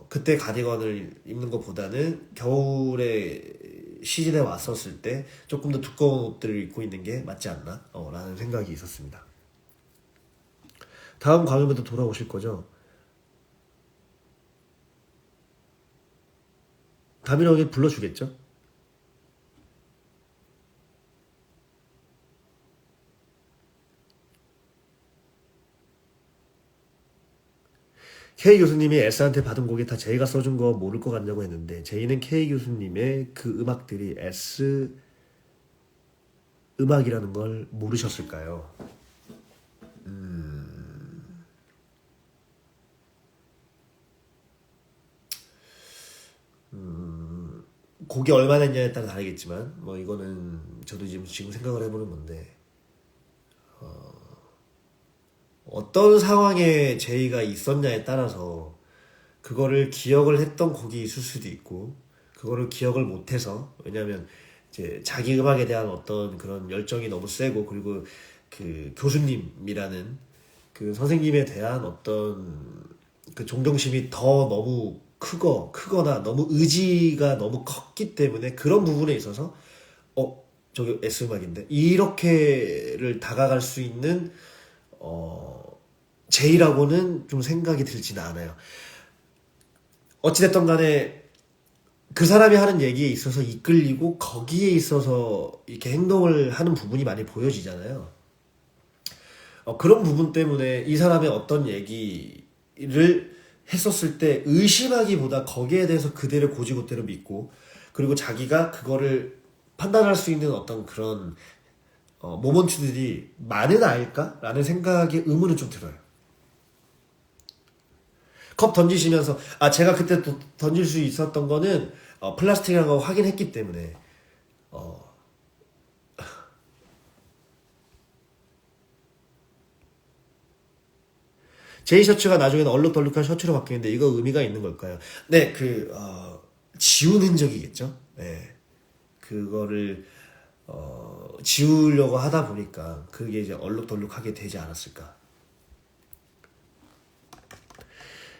그때 가디건을 입는 것보다는 겨울에 시즌에 왔었을 때 조금 더 두꺼운 옷들을 입고 있는 게 맞지 않나? 라는 생각이 있었습니다. 다음 광역에도 돌아오실 거죠? 다민형이 불러주겠죠? K 교수님이 S한테 받은 곡이 다 제이가 써준 거 모를 것 같냐고 했는데 제이는 K 교수님의 그 음악들이 S 음악이라는 걸 모르셨을까요? 곡이 얼마나 했냐에 따라 다르겠지만 뭐 이거는 저도 지금 생각을 해보는 건데 어떤 상황에 제의가 있었냐에 따라서 그거를 기억을 했던 곡이 있을 수도 있고 그거를 기억을 못해서 왜냐면 이제 자기 음악에 대한 어떤 그런 열정이 너무 세고 그리고 그 교수님이라는 그 선생님에 대한 어떤 그 존경심이 더 너무 크거나 너무 의지가 너무 컸기 때문에 그런 부분에 있어서 저기 S음악인데 이렇게를 다가갈 수 있는 제의라고는 좀 생각이 들지는 않아요. 어찌됐든 간에 그 사람이 하는 얘기에 있어서 이끌리고 거기에 있어서 이렇게 행동을 하는 부분이 많이 보여지잖아요. 그런 부분 때문에 이 사람의 어떤 얘기를 했었을 때 의심하기보다 거기에 대해서 그대로 고지고대로 믿고 그리고 자기가 그거를 판단할 수 있는 어떤 그런 모먼트들이 많은 아일까라는 생각에 의문은 좀 들어요. 컵 던지시면서 제가 그때 또 던질 수 있었던 거는 플라스틱이라는 거 확인했기 때문에 제이 셔츠가 나중에는 얼룩덜룩한 셔츠로 바뀌는데 이거 의미가 있는 걸까요? 네, 지운 흔적이겠죠. 네, 그거를 지우려고 하다 보니까 그게 이제 얼룩덜룩하게 되지 않았을까.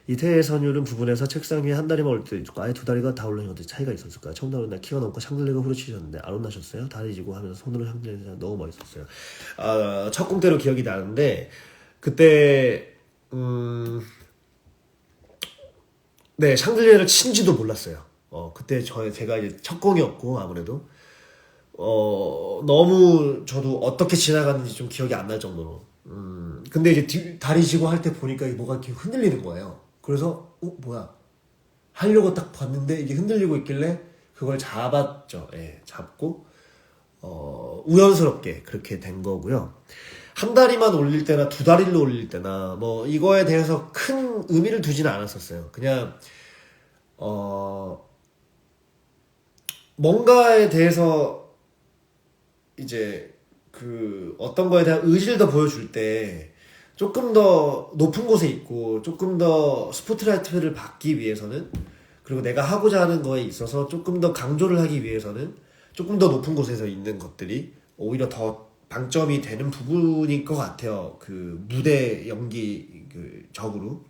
이태의 선율은 부분에서 책상 위에 한 다리만 올 때도 있고 아예 두 다리가 다 올라오는 것도 차이가 있었을까요? 처음 나오는 날 키가 넘고 샹들레가 후려치셨는데 안 혼나셨어요? 다리 지고 하면서 손으로 샹들레가 너무 멋있었어요. 첫 공대로 기억이 나는데 그때 네, 샹들리에를 친지도 몰랐어요. 그때 제가 이제 첫 공이었고, 아무래도. 너무 저도 어떻게 지나갔는지 좀 기억이 안 날 정도로. 근데 이제 다리 지고 할 때 보니까 뭐가 이렇게 흔들리는 거예요. 그래서, 뭐야. 하려고 딱 봤는데 이게 흔들리고 있길래 그걸 잡았죠. 예, 잡고, 우연스럽게 그렇게 된 거고요. 한 다리만 올릴 때나 두 다리를 올릴 때나 뭐 이거에 대해서 큰 의미를 두지는 않았었어요. 그냥 뭔가에 대해서 이제 그 어떤 거에 대한 의지를 더 보여줄 때 조금 더 높은 곳에 있고 조금 더 스포트라이트를 받기 위해서는 그리고 내가 하고자 하는 거에 있어서 조금 더 강조를 하기 위해서는 조금 더 높은 곳에서 있는 것들이 오히려 더 방점이 되는 부분일 것 같아요. 그 무대 연기 적으로.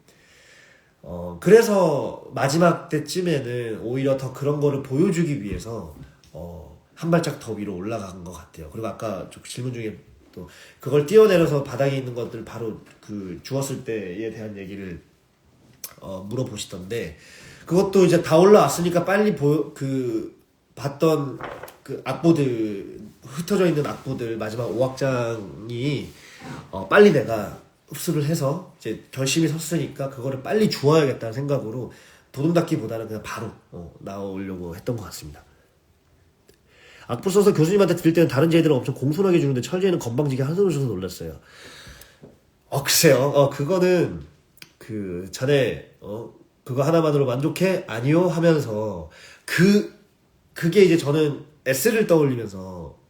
그래서 마지막 때쯤에는 오히려 더 그런 거를 보여주기 위해서 한 발짝 더 위로 올라간 것 같아요. 그리고 아까 질문 중에 또 그걸 뛰어내려서 바닥에 있는 것들 바로 그 주웠을 때에 대한 얘기를 물어보시던데 그것도 이제 다 올라왔으니까 빨리 봤던 그 악보들 흩어져 있는 악보들 마지막 5악장이 빨리 내가 흡수를 해서 이제 결심이 섰으니까 그거를 빨리 주워야겠다는 생각으로 도둑닦기보다는 그냥 바로 나오려고 했던 것 같습니다. 악보 써서 교수님한테 드릴 때는 다른 제이들은 엄청 공손하게 주는데 철제는 건방지게 한 손을 줘서 놀랐어요. 글쎄요. 그거는 전에 그거 하나만으로 만족해? 아니요 하면서 그게 이제 저는 S를 떠올리면서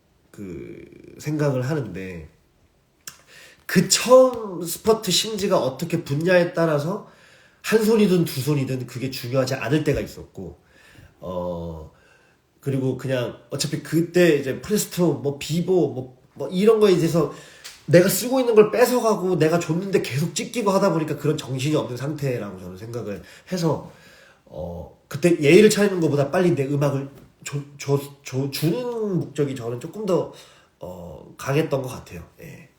생각을 하는데 그 처음 스퍼트 심지가 어떻게 붙냐에 따라서 한 손이든 두 손이든 그게 중요하지 않을 때가 있었고 그리고 그냥 어차피 그때 이제 프레스토 뭐 비보 뭐 이런 거에 대해서 내가 쓰고 있는 걸 뺏어가고 내가 줬는데 계속 찢기고 하다 보니까 그런 정신이 없는 상태라고 저는 생각을 해서 그때 예의를 차리는 것보다 빨리 내 음악을 주는 목적이 저는 조금 더 강했던 것 같아요. 예.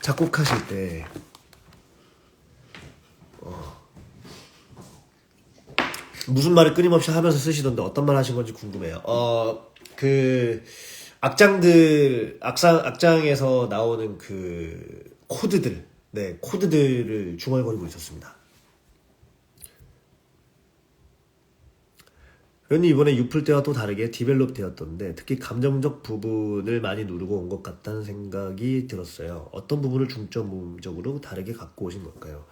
작곡하실 때 무슨 말을 끊임없이 하면서 쓰시던데 어떤 말 하신 건지 궁금해요. 악장에서 나오는 그 코드들, 네, 코드들을 중얼거리고 있었습니다. 그런데 이번에 유플 때와 또 다르게 디벨롭 되었던데 특히 감정적 부분을 많이 누르고 온 것 같다는 생각이 들었어요. 어떤 부분을 중점적으로 다르게 갖고 오신 걸까요?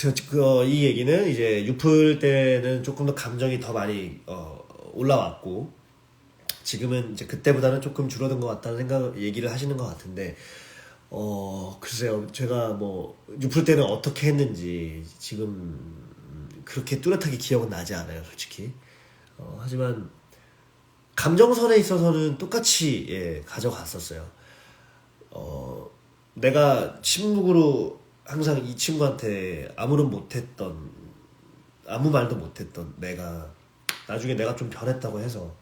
글쎄요, 이 얘기는 이제 유플 때는 조금 더 감정이 더 많이 올라왔고 지금은 이제 그때보다는 조금 줄어든 것 같다는 얘기를 하시는 것 같은데 글쎄요, 제가 뭐 유플 때는 어떻게 했는지 지금 그렇게 뚜렷하게 기억은 나지 않아요, 솔직히. 하지만 감정선에 있어서는 똑같이 가져갔었어요. 내가 침묵으로 항상 이 친구한테 아무 말도 못했던 내가 나중에 내가 좀 변했다고 해서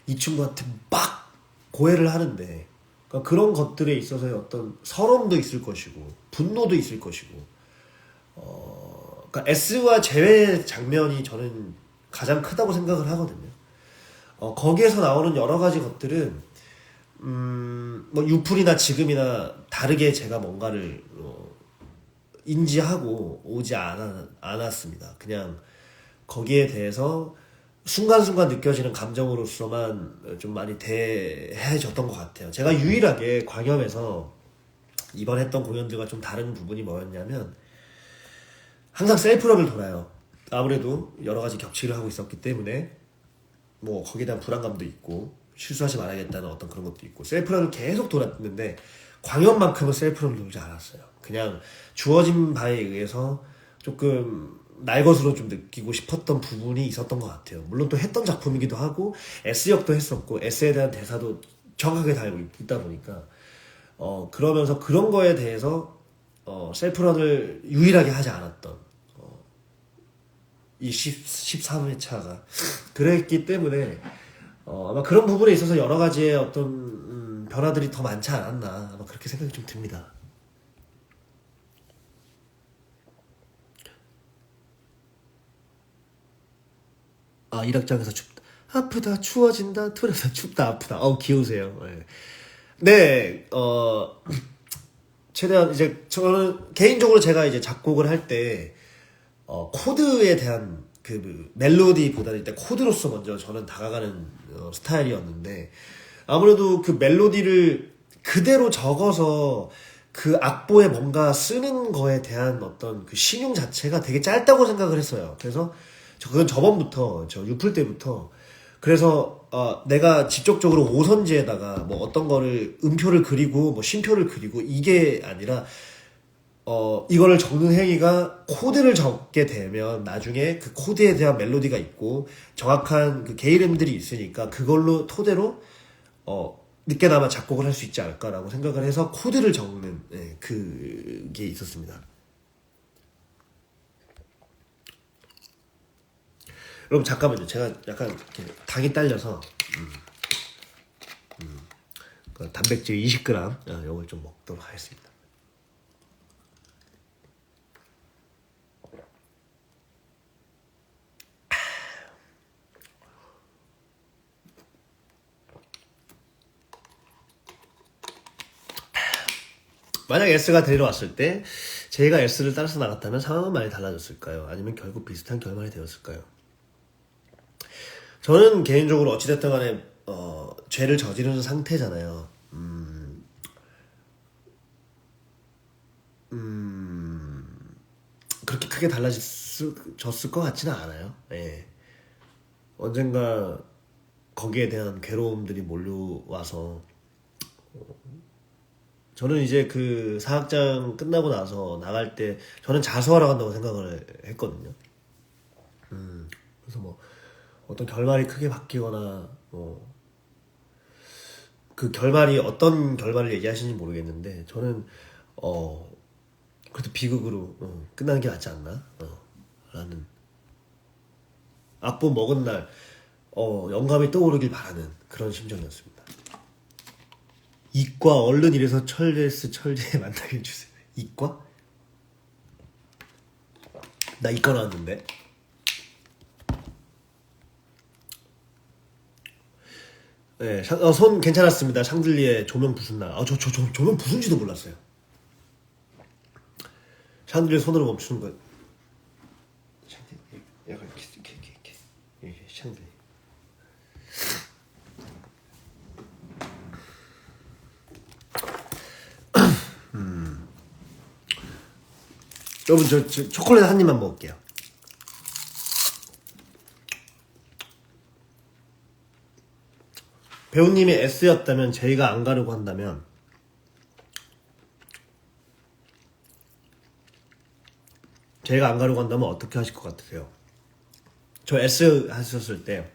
이 친구한테 막 고해를 하는데 그러니까 그런 것들에 있어서의 어떤 서러움도 있을 것이고 분노도 있을 것이고 그러니까 S와 제외 장면이 저는 가장 크다고 생각을 하거든요. 거기에서 나오는 여러 가지 것들은 뭐 유플이나 지금이나 다르게 제가 뭔가를 인지하고 오지 않았습니다. 그냥 거기에 대해서 순간순간 느껴지는 감정으로서만 좀 많이 대해졌던 것 같아요. 제가 유일하게 광염에서 이번 했던 공연들과 좀 다른 부분이 뭐였냐면 항상 셀프런을 돌아요. 아무래도 여러 가지 격치를 하고 있었기 때문에 뭐 거기에 대한 불안감도 있고 실수하지 말아야겠다는 어떤 그런 것도 있고 셀프런을 계속 돌았는데 광연만큼은 셀프런을 돌지 않았어요. 그냥 주어진 바에 의해서 조금 날 것으로 좀 느끼고 싶었던 부분이 있었던 것 같아요. 물론 또 했던 작품이기도 하고 S역도 했었고 S에 대한 대사도 정확하게 다 알고 있다 보니까 그러면서 그런 거에 대해서 셀프런을 유일하게 하지 않았던 이 13회차가 그랬기 때문에 아마 그런 부분에 있어서 여러 가지의 어떤 변화들이 더 많지 않았나 아마 그렇게 생각이 좀 듭니다. 일악장에서 춥다 아프다 추워진다 투려서 춥다 아프다 귀우세요. 네, 최대한 이제 저는 개인적으로 제가 이제 작곡을 할 때 코드에 대한 그 멜로디보다는 일단 코드로서 먼저 저는 다가가는 스타일이었는데 아무래도 그 멜로디를 그대로 적어서 그 악보에 뭔가 쓰는 거에 대한 어떤 그 신용 자체가 되게 짧다고 생각을 했어요. 그래서 그건 저번부터 저 유플 때부터 그래서 내가 직접적으로 오선지에다가 뭐 어떤 거를 음표를 그리고 뭐 쉼표를 그리고 이게 아니라 이거를 적는 행위가 코드를 적게 되면 나중에 그 코드에 대한 멜로디가 있고 정확한 그 게이름들이 있으니까 그걸로 토대로 늦게나마 작곡을 할 수 있지 않을까라고 생각을 해서 코드를 적는 그게 있었습니다. 여러분 잠깐만요. 제가 약간 이렇게 당이 딸려서 그 단백질 20g 요걸 좀 먹도록 하겠습니다. 만약 S가 데리러 왔을 때 제가 S를 따라서 나갔다면 상황은 많이 달라졌을까요? 아니면 결국 비슷한 결말이 되었을까요? 저는 개인적으로 어찌됐든 간에 죄를 저지르는 상태잖아요. 그렇게 크게 달라졌을 것 같지는 않아요. 예. 언젠가 거기에 대한 괴로움들이 몰려와서 저는 이제 그 사학장 끝나고 나서 나갈 때 저는 자수하러 간다고 생각을 했거든요. 그래서 뭐 어떤 결말이 크게 바뀌거나 그 결말이 어떤 결말을 얘기하시는지 모르겠는데 저는 그래도 비극으로 끝나는 게 낫지 않나 라는 악보 먹은 날 영감이 떠오르길 바라는 그런 심정이었습니다. 이과 얼른 이래서 철제에 만나게 해주세요. 이과? 나 이과 나왔는데. 네, 손 괜찮았습니다. 샹들리에 조명 부순 날. 조명 부순지도 몰랐어요. 샹들리에 손으로 멈추는 거. 약간 이렇게 샹들리. 여러분 저 초콜릿 한 입만 먹을게요. 배우님이 S였다면 제이가 안 가려고 한다면 제이가 안 가려고 한다면 어떻게 하실 것 같으세요? 저 S 하셨을 때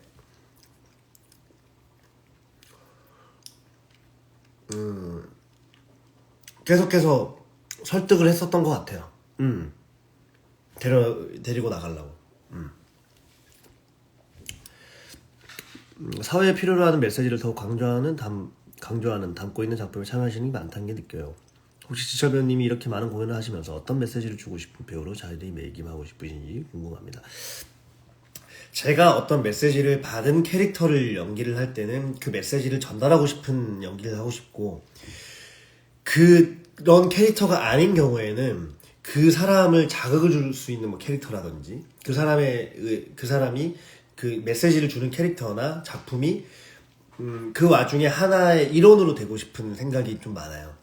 계속해서 설득을 했었던 것 같아요. 데리고 나가려고. 사회에 필요로 하는 메시지를 더욱 강조하는 담고 있는 작품을 참여하시는 게 많다는 게 느껴요. 혹시 지철 배우님이 이렇게 많은 공연을 하시면서 어떤 메시지를 주고 싶은 배우로 자리매김하고 싶으신지 궁금합니다. 제가 어떤 메시지를 받은 캐릭터를 연기를 할 때는 그 메시지를 전달하고 싶은 연기를 하고 싶고, 그런 캐릭터가 아닌 경우에는 그 사람을 자극을 줄 수 있는 뭐 캐릭터라든지 그 사람이 그 메시지를 주는 캐릭터나 작품이 그 와중에 하나의 일원으로 되고 싶은 생각이 좀 많아요.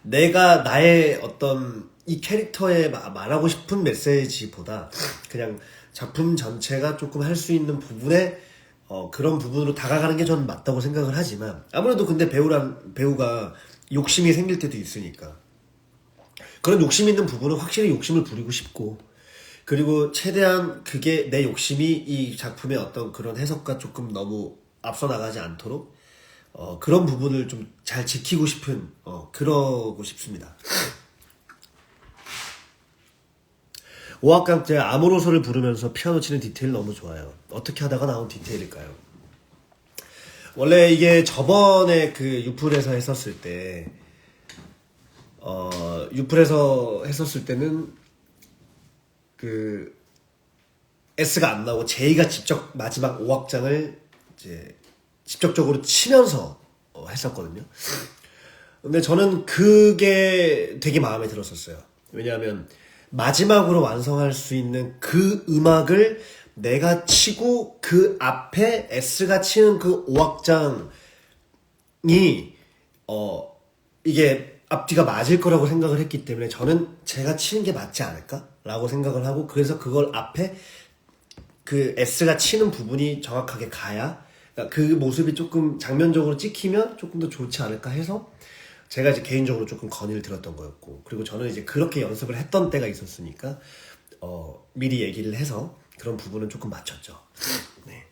내가 나의 어떤 이 캐릭터에 말하고 싶은 메시지보다 그냥 작품 전체가 조금 할 수 있는 부분에 그런 부분으로 다가가는 게 저는 맞다고 생각을 하지만, 아무래도 근데 배우가 욕심이 생길 때도 있으니까 그런 욕심 있는 부분은 확실히 욕심을 부리고 싶고, 그리고 최대한 그게 내 욕심이 이 작품의 어떤 그런 해석과 조금 너무 앞서 나가지 않도록 그런 부분을 좀 잘 지키고 싶은 그러고 싶습니다. 오악강제 아모로소를 부르면서 피아노 치는 디테일 너무 좋아요. 어떻게 하다가 나온 디테일일까요? 원래 이게 저번에 그 유플에서 했었을 때 때는 그 S가 안 나오고 제이가 직접 마지막 5악장을 이제 직접적으로 치면서 했었거든요. 근데 저는 그게 되게 마음에 들었었어요. 왜냐하면 마지막으로 완성할 수 있는 그 음악을 내가 치고 그 앞에 S가 치는 그 5악장이 이게 앞뒤가 맞을 거라고 생각을 했기 때문에 저는 제가 치는 게 맞지 않을까라고 생각을 하고, 그래서 그걸 앞에 그 S가 치는 부분이 정확하게 가야, 그러니까 그 모습이 조금 장면적으로 찍히면 조금 더 좋지 않을까 해서 제가 이제 개인적으로 조금 건의를 들었던 거였고, 그리고 저는 이제 그렇게 연습을 했던 때가 있었으니까 미리 얘기를 해서 그런 부분은 조금 맞췄죠. 네.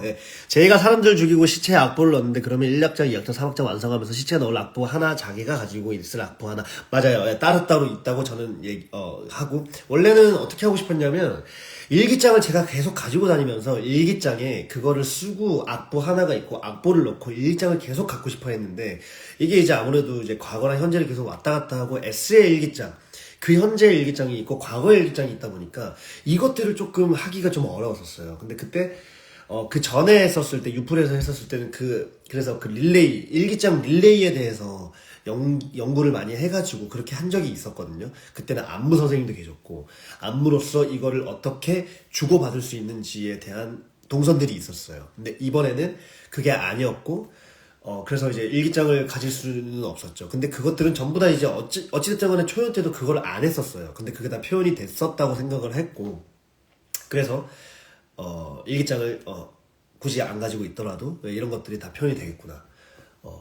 네. 제이가 사람들 죽이고 시체에 악보를 넣었는데 그러면 1악장, 2악장, 3악장 완성하면서 시체에 넣을 악보 하나, 자기가 가지고 있을 악보 하나. 맞아요. 예, 따로따로 있다고 저는 하고, 원래는 어떻게 하고 싶었냐면 일기장을 제가 계속 가지고 다니면서 일기장에 그거를 쓰고 악보 하나가 있고 악보를 넣고 일기장을 계속 갖고 싶어 했는데, 이게 이제 아무래도 이제 과거랑 현재를 계속 왔다 갔다 하고 S의 일기장, 그 현재의 일기장이 있고 과거의 일기장이 있다 보니까 이것들을 조금 하기가 좀 어려웠었어요. 근데 그때 그 전에 했었을 때, 유플에서 했었을 때는 그래서 그 일기장 릴레이에 대해서 연구를 많이 해가지고 그렇게 한 적이 있었거든요. 그때는 안무 선생님도 계셨고, 안무로서 이거를 어떻게 주고받을 수 있는지에 대한 동선들이 있었어요. 근데 이번에는 그게 아니었고, 그래서 이제 일기장을 가질 수는 없었죠. 근데 그것들은 전부 다 이제 어찌됐든 간에 초연 때도 그걸 안 했었어요. 근데 그게 다 표현이 됐었다고 생각을 했고, 그래서 일기장을 굳이 안 가지고 있더라도 이런 것들이 다 표현이 되겠구나.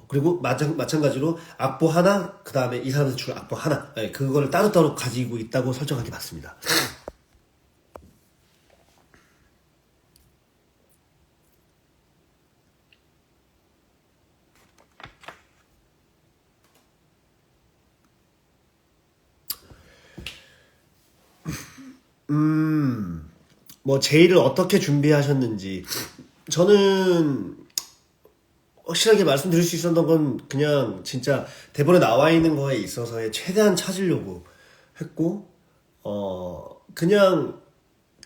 그리고 마찬가지로 악보 하나, 그 다음에 이 사람한테 줄 악보 하나, 그거를 따로따로 가지고 있다고 설정한 게 맞습니다. 뭐 제의를 어떻게 준비하셨는지, 저는 확실하게 말씀드릴 수 있었던 건 그냥 진짜 대본에 나와 있는 거에 있어서의 최대한 찾으려고 했고, 그냥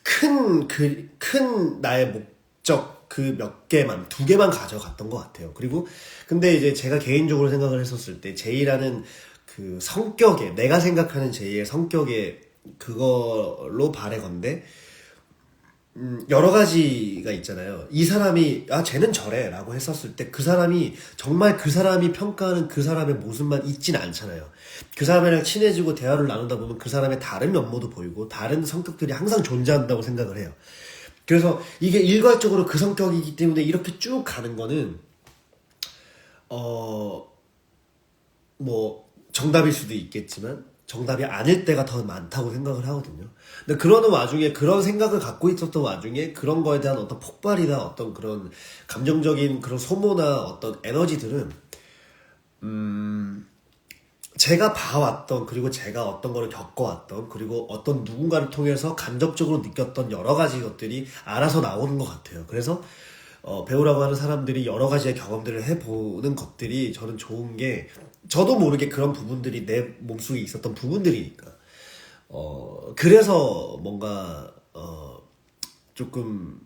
큰 나의 목적 그 몇 개만, 두 개만 가져갔던 것 같아요. 그리고 근데 이제 제가 개인적으로 생각을 했었을 때 제이라는 그 성격에, 내가 생각하는 제이의 성격에 그걸로 바래건데, 여러 가지가 있잖아요. 이 사람이, 아, 쟤는 저래. 라고 했었을 때 그 사람이, 정말 그 사람이 평가하는 그 사람의 모습만 있진 않잖아요. 그 사람이랑 친해지고 대화를 나누다 보면 그 사람의 다른 면모도 보이고, 다른 성격들이 항상 존재한다고 생각을 해요. 그래서 이게 일괄적으로 그 성격이기 때문에 이렇게 쭉 가는 거는, 어, 뭐, 정답일 수도 있겠지만, 정답이 아닐 때가 더 많다고 생각을 하거든요. 근데 그러는 와중에, 그런 생각을 갖고 있었던 와중에, 그런 거에 대한 어떤 폭발이나 어떤 그런 감정적인 그런 소모나 어떤 에너지들은, 제가 봐왔던, 그리고 제가 어떤 거를 겪어왔던, 그리고 어떤 누군가를 통해서 간접적으로 느꼈던 여러 가지 것들이 알아서 나오는 것 같아요. 그래서 배우라고 하는 사람들이 여러 가지의 경험들을 해보는 것들이 저는 좋은 게, 저도 모르게 그런 부분들이 내 몸속에 있었던 부분들이니까. 그래서 뭔가, 조금,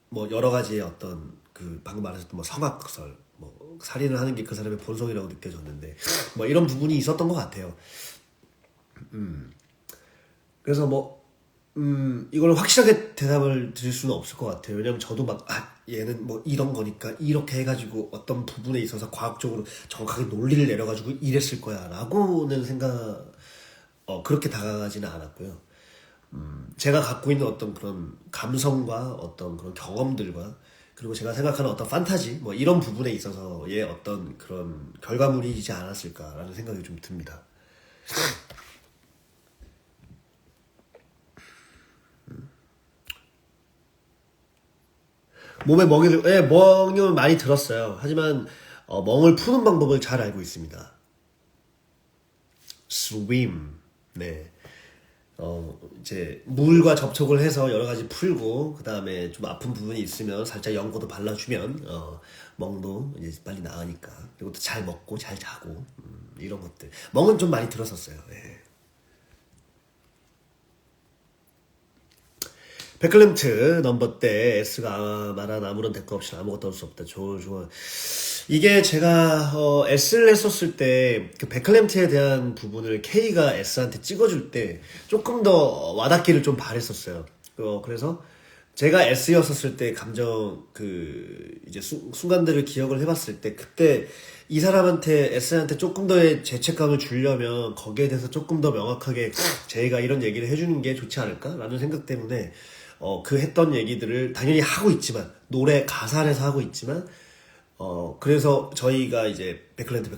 뭐, 여러 가지의 어떤, 그, 방금 말하셨던 뭐 성악설, 뭐, 살인을 하는 게 그 사람의 본성이라고 느껴졌는데, 뭐, 이런 부분이 있었던 것 같아요. 그래서 뭐, 이걸 확실하게 대답을 드릴 수는 없을 것 같아요. 왜냐면 저도 막, 아, 얘는 뭐 이런 거니까 이렇게 해가지고 어떤 부분에 있어서 과학적으로 정확하게 논리를 내려가지고 이랬을 거야 라고는 그렇게 다가가지는 않았고요. 제가 갖고 있는 어떤 그런 감성과 어떤 그런 경험들과, 그리고 제가 생각하는 어떤 판타지, 뭐 이런 부분에 있어서의 어떤 그런 결과물이지 않았을까라는 생각이 좀 듭니다. 몸에 멍은 많이 들었어요. 하지만 멍을 푸는 방법을 잘 알고 있습니다. swim. 네. 이제 물과 접촉을 해서 여러 가지 풀고, 그 다음에 좀 아픈 부분이 있으면 살짝 연고도 발라주면 멍도 이제 빨리 나으니까. 그리고 또 잘 먹고 잘 자고, 이런 것들. 멍은 좀 많이 들었었어요. 네. 백클램트 넘버 때 S가 말한 아무런 대가 없이 아무것도 할 수 없다. 좋아. 이게 제가 S를 했었을 때 그 백클램트에 대한 부분을 K가 S한테 찍어줄 때 조금 더 와닿기를 좀 바랬었어요. 그래서 제가 S였었을 때 감정 이제 순간들을 기억을 해봤을 때, 그때 이 사람한테 S한테 조금 더의 죄책감을 주려면 거기에 대해서 조금 더 명확하게 제가 이런 얘기를 해주는 게 좋지 않을까라는 생각 때문에 그 했던 얘기들을 당연히 하고 있지만, 노래 가사 안에서 하고 있지만, 그래서 저희가 이제 백클랜트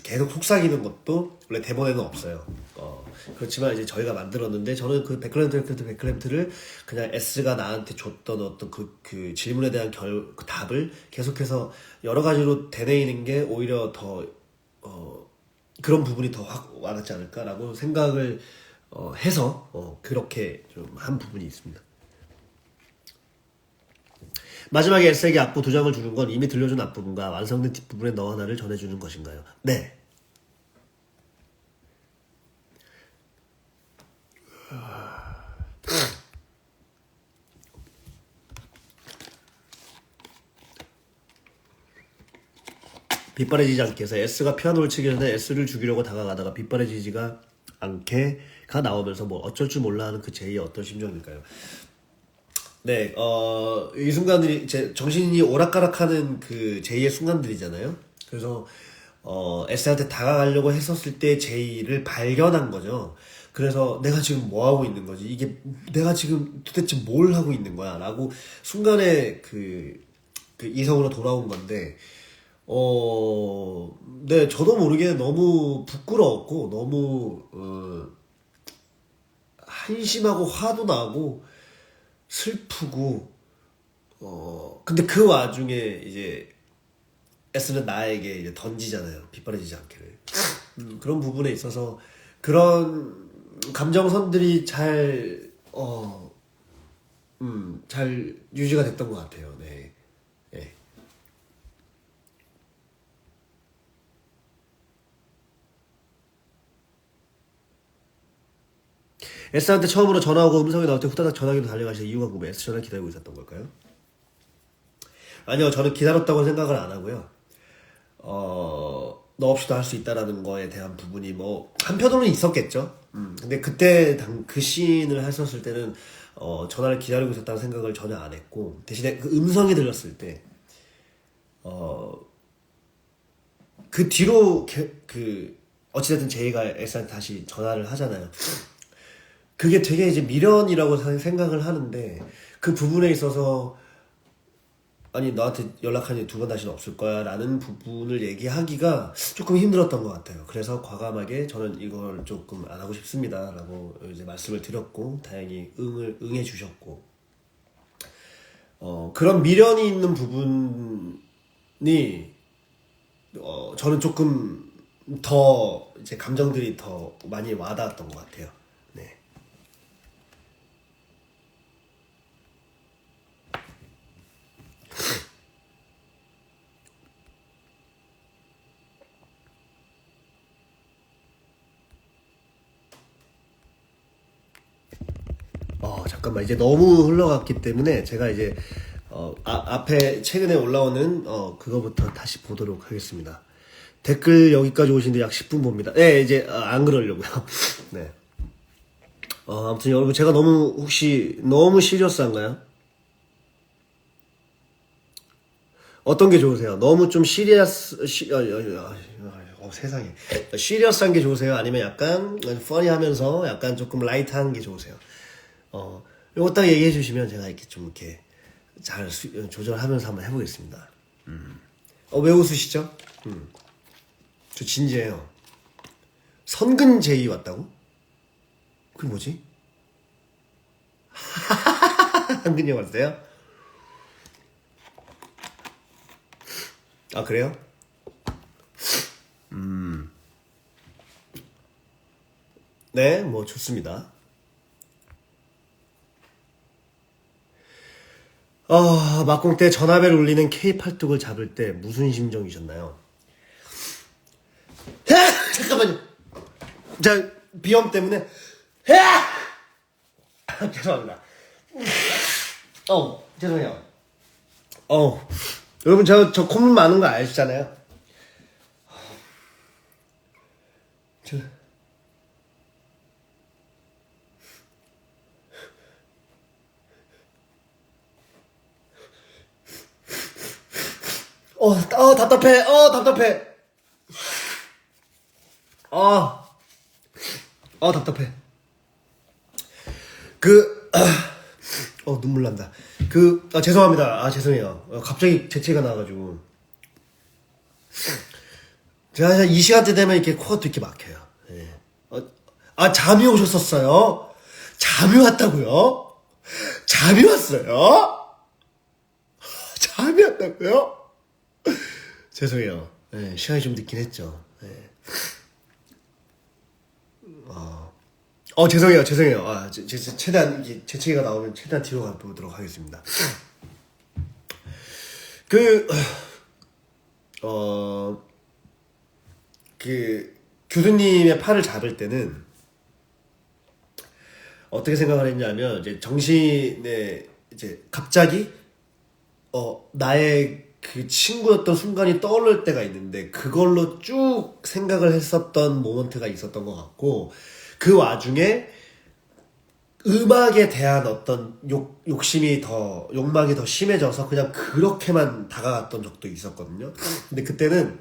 계속 속삭이는 것도 원래 대본에는 없어요. 그렇지만 이제 저희가 만들었는데, 저는 그 백클랜트를 그냥 S가 나한테 줬던 어떤 그 질문에 대한 그 답을 계속해서 여러 가지로 되뇌이는 게 오히려 더, 그런 부분이 더 확 와닿지 않을까라고 생각을 해서 그렇게 좀 한 부분이 있습니다. 마지막에 S에게 악보 2장을 주는 건 이미 들려준 앞부분과 완성된 뒷부분의 너 하나를 전해주는 것인가요? 네. 빗바래지지 않게 해서 S가 피아노를 치기 전에 S를 죽이려고 다가가다가 빗바래지지가 않게가 나오면서 뭐 어쩔 줄 몰라 하는 그 제이의 어떤 심정일까요? 네, 이 순간들이 제 정신이 오락가락하는 그 제이의 순간들이잖아요. 그래서 S한테 다가가려고 했었을 때 제이를 발견한 거죠. 그래서 내가 지금 뭐 하고 있는 거지? 이게 내가 지금 도대체 뭘 하고 있는 거야? 라고 순간에 그 이성으로 돌아온 건데, 네, 저도 모르게 너무 부끄러웠고, 너무, 한심하고 화도 나고, 슬프고, 근데 그 와중에 이제 S는 나에게 이제 던지잖아요. 빗바래지지 않게를. 그런 부분에 있어서 그런 감정선들이 잘 유지가 됐던 것 같아요. 네. 네. S한테 처음으로 전화 오고 음성이 나올 때 후다닥 전화기로 달려가실 이유가 궁금해. S 전화 기다리고 있었던 걸까요? 아니요, 저는 기다렸다고 생각을 안 하고요. 너 없이도 할 수 있다라는 거에 대한 부분이 뭐 한편으로는 있었겠죠. 근데 그때 그 씬을 했었을 때는 전화를 기다리고 있었다는 생각을 전혀 안 했고, 대신에 그 음성이 들렸을 때, 그 뒤로 어찌됐든 제이가 S한테 다시 전화를 하잖아요. 그게 되게 이제 미련이라고 생각을 하는데, 그 부분에 있어서 아니 너한테 연락한 지 2번 다시는 없을 거야 라는 부분을 얘기하기가 조금 힘들었던 것 같아요. 그래서 과감하게 저는 이걸 조금 안 하고 싶습니다 라고 이제 말씀을 드렸고, 다행히 응해 주셨고, 그런 미련이 있는 부분이 저는 조금 더 이제 감정들이 더 많이 와닿았던 것 같아요. 네. 잠깐만, 이제 너무 흘러갔기 때문에 제가 이제 앞에 최근에 올라오는 그거부터 다시 보도록 하겠습니다. 댓글 여기까지 오시는데 약 10분 봅니다. 네, 이제 안 그러려고요. 네. 아무튼 여러분, 제가 혹시 너무 시리어스한가요? 어떤 게 좋으세요? 너무 좀 세상에. 시리어스한 게 좋으세요? 아니면 약간 퍼니하면서 약간 조금 라이트한 게 좋으세요? 요거 딱 얘기해 주시면 제가 이렇게 좀 이렇게 잘 조절하면서 한번 해보겠습니다. 왜 웃으시죠? 저 진지해요. 선근 제이 왔다고? 그게 뭐지? 한근이 왔어요? 아, 그래요? 네, 뭐 좋습니다. 막공 때 전화벨 울리는 K 팔뚝을 잡을 때 무슨 심정이셨나요? 잠깐만요. 자, 비염 때문에. 죄송합니다. 죄송해요. 여러분, 저 콧물 많은 거 아시잖아요? 답답해. 답답해. 답답해. 눈물 난다. 죄송합니다. 죄송해요. 갑자기 재채기가 나와가지고. 제가 이 시간대 되면 이렇게 코가 또 이렇게 막혀요. 예. 잠이 오셨었어요? 잠이 왔다고요? 잠이 왔어요? 잠이 왔다고요? 죄송해요. 예, 시간이 좀 늦긴 했죠. 예. 죄송해요. 최대한 재채기가 나오면 최대한 뒤로 가보도록 하겠습니다. 교수님의 팔을 잡을 때는 어떻게 생각을 했냐면, 이제 정신에 이제 갑자기 나의 그 친구였던 순간이 떠오를 때가 있는데, 그걸로 쭉 생각을 했었던 모먼트가 있었던 것 같고, 그 와중에 음악에 대한 어떤 욕망이 더 심해져서 그냥 그렇게만 다가갔던 적도 있었거든요. 근데 그때는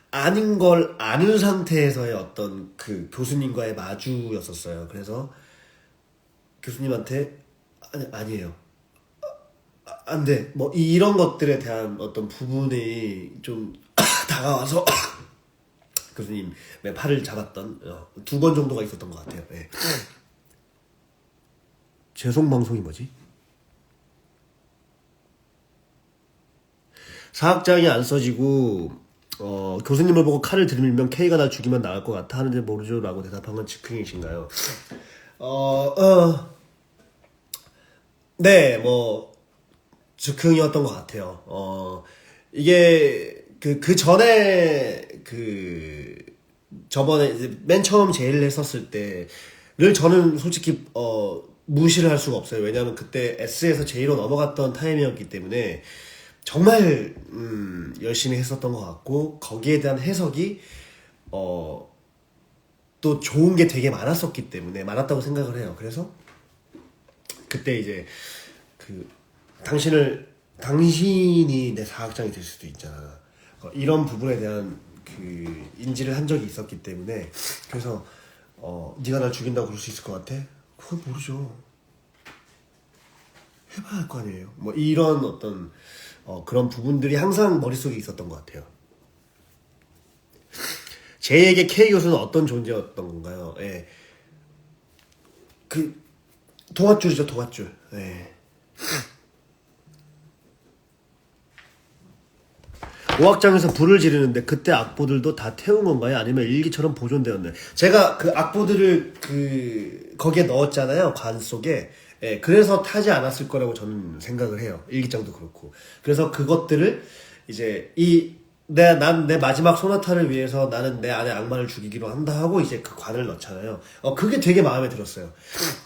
아닌 걸 아는 상태에서의 어떤 그 교수님과의 마주였었어요. 그래서 교수님한테 아니에요. 안 돼. 뭐 이런 것들에 대한 어떤 부분이 좀 다가와서 교수님의 팔을 잡았던 2번 정도가 있었던 것 같아요. 네. 죄송 방송이 뭐지? 사학장이 안 써지고 교수님을 보고 칼을 들밀면 K가 날 죽이면 나을 것 같아 하는데 모르죠 라고 대답한 건 즉흥이신가요? 네, 뭐 즉흥이었던 것 같아요. 이게 그 전에 저번에 이제 맨 처음 제의를 했었을 때를 저는 솔직히 무시를 할 수가 없어요. 왜냐하면 그때 S에서 J로 넘어갔던 타임이었기 때문에 정말 열심히 했었던 것 같고, 거기에 대한 해석이 또 좋은 게 되게 많았다고 생각을 해요. 그래서 그때 이제 그 당신이 내 사학장이 될 수도 있잖아. 이런 부분에 대한 그 인지를 한 적이 있었기 때문에 그래서 네가 날 죽인다고 그럴 수 있을 것 같아? 그건 모르죠. 해봐야 할 거 아니에요. 뭐 이런 어떤 그런 부분들이 항상 머릿속에 있었던 것 같아요. 제에게 K 교수는 어떤 존재였던 건가요? 예. 그 동아줄이죠, 동아줄. 예. 오악장에서 불을 지르는데 그때 악보들도 다 태운 건가요? 아니면 일기처럼 보존되었나요? 제가 그 악보들을 거기에 넣었잖아요. 관 속에. 예, 그래서 타지 않았을 거라고 저는 생각을 해요. 일기장도 그렇고. 그래서 그것들을 이제 난 내 마지막 소나타를 위해서 나는 내 안에 악마를 죽이기로 한다 하고 이제 그 관을 넣잖아요. 그게 되게 마음에 들었어요.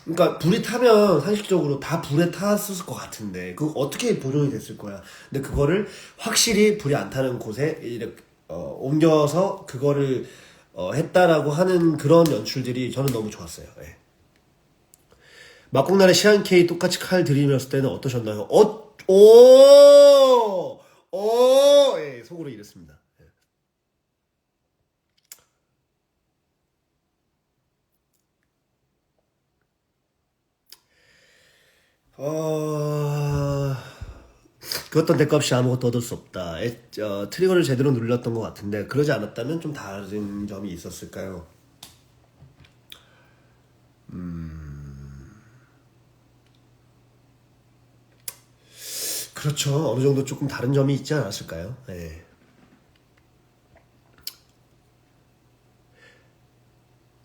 그러니까 불이 타면 상식적으로 다 불에 탔을 것 같은데 그거 어떻게 보존이 됐을 거야. 근데 그거를 확실히 불이 안 타는 곳에 이렇게 옮겨서 그거를 했다라고 하는 그런 연출들이 저는 너무 좋았어요. 예. 막공날의 시안케이 똑같이 칼 들이밀었을 때는 어떠셨나요? 예, 속으로 이랬습니다. 예. 그 어떤 대가 없이 아무것도 얻을 수 없다. 트리거를 제대로 눌렀던 것 같은데 그러지 않았다면 좀 다른 점이 있었을까요? 그렇죠. 어느 정도 조금 다른 점이 있지 않았을까요? 예.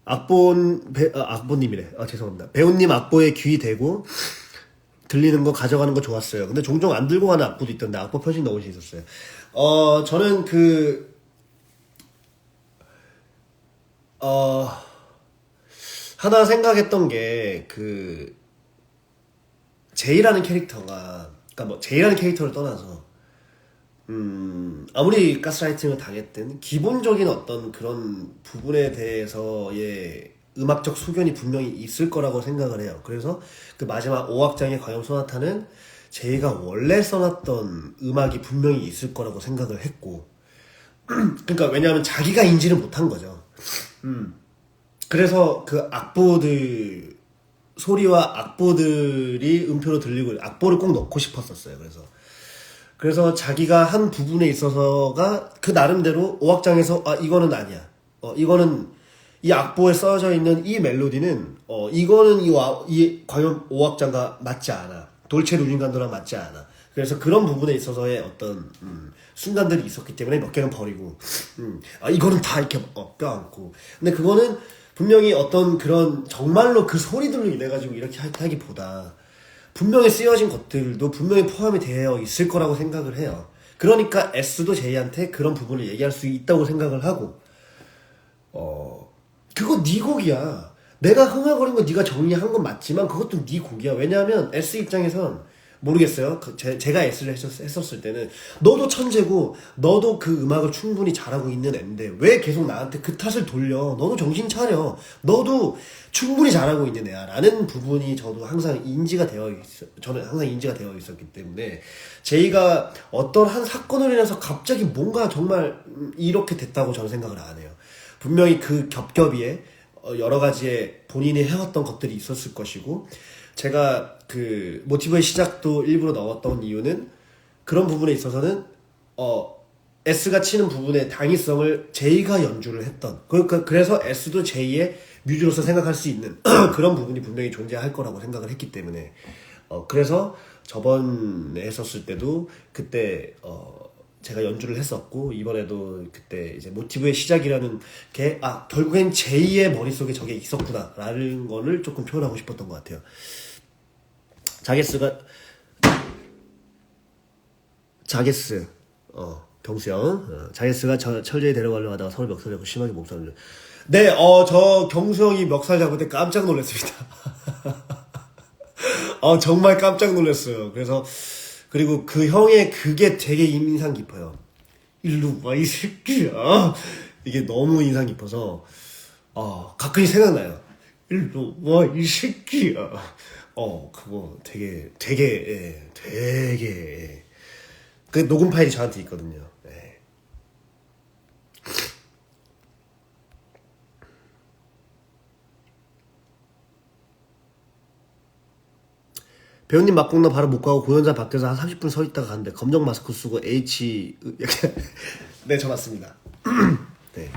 악보님이래. 죄송합니다. 배우님 악보에 귀 대고 들리는 거 가져가는 거 좋았어요. 근데 종종 안 들고 가는 악보도 있던데 악보 표시 너무 재밌었어요. 저는 어, 하나 생각했던 게 제이라는 캐릭터가 그러니까 뭐 제이라는 캐릭터를 떠나서 아무리 가스라이팅을 당했든 기본적인 어떤 그런 부분에 대해서의 음악적 소견이 분명히 있을 거라고 생각을 해요. 그래서 그 마지막 5악장의 과연 소나타는 제이가 원래 써놨던 음악이 분명히 있을 거라고 생각을 했고 그러니까 왜냐하면 자기가 인지를 못한 거죠. 그래서 그 악보들 소리와 악보들이 음표로 들리고 악보를 꼭 넣고 싶었었어요. 그래서 자기가 한 부분에 있어서가 그 나름대로 오악장에서 이거는 아니야. 이거는 이 악보에 써져 있는 이 멜로디는 이거는 이 과연 오악장과 맞지 않아. 돌체 루징간도랑 맞지 않아. 그래서 그런 부분에 있어서의 어떤 순간들이 있었기 때문에 몇 개는 버리고 이거는 다 이렇게 껴안고 근데 그거는 분명히 어떤 그런 정말로 그 소리들로 인해 가지고 이렇게 하기보다 분명히 쓰여진 것들도 분명히 포함이 되어 있을 거라고 생각을 해요. 그러니까 S도 J한테 그런 부분을 얘기할 수 있다고 생각을 하고 그거 네 곡이야. 내가 흥얼거린 거 네가 정리한 건 맞지만 그것도 네 곡이야. 왜냐하면 S 입장에선 모르겠어요. 제가 S를 했었을 때는 너도 천재고 너도 그 음악을 충분히 잘하고 있는 앤데 왜 계속 나한테 그 탓을 돌려. 너도 정신 차려. 너도 충분히 잘하고 있는 애야 라는 부분이 저는 항상 인지가 되어 있었기 때문에 제이가 어떤 한 사건으로 인해서 갑자기 뭔가 정말 이렇게 됐다고 저는 생각을 안 해요. 분명히 그 겹겹이에 여러 가지의 본인이 해왔던 것들이 있었을 것이고 제가 그 모티브의 시작도 일부러 넣었던 이유는 그런 부분에 있어서는 S가 치는 부분의 당위성을 J가 연주를 했던 그래서 S도 J의 뮤즈로서 생각할 수 있는 그런 부분이 분명히 존재할 거라고 생각을 했기 때문에 그래서 저번에 했었을 때도 그때 제가 연주를 했었고 이번에도 그때 이제 모티브의 시작이라는 게 결국엔 J의 머릿속에 저게 있었구나 라는 거를 조금 표현하고 싶었던 것 같아요. 자게스 경수형 자게스가 철저히 데려가려고 하다가 서울 멱살 잡고 심하게 몸살을 네, 저 경수형이 멱살 잡을 때 깜짝 놀랐습니다. 정말 깜짝 놀랐어요. 그리고 그 형의 그게 되게 인상 깊어요. 일로 와, 이 새끼야. 이게 너무 인상 깊어서, 가끔씩 생각나요. 일로 와, 이 새끼야. 그거 되게 그 녹음 파일이 저한테 있거든요. 예. 배우님 막공나 바로 못 가고 공연장 밖에서 한 30분 서 있다가 갔는데 검정 마스크 쓰고 네, 저 맞습니다. 네.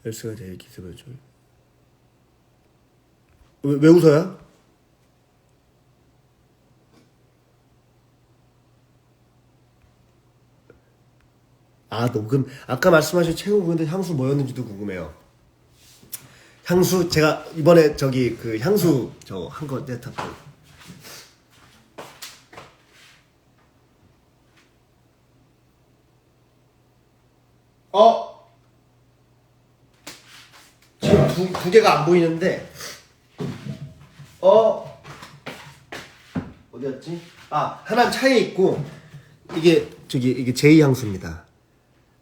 열쇠가 제일 기습을 줄. 왜 웃어요? 녹음. 아까 말씀하신 최고 근데 향수 뭐였는지도 궁금해요. 향수 제가 이번에 저기 그 향수 저 한 거 네타. 지금 두 개가 안 보이는데 어디였지? 하나는 차에 있고 이게 제이 향수입니다.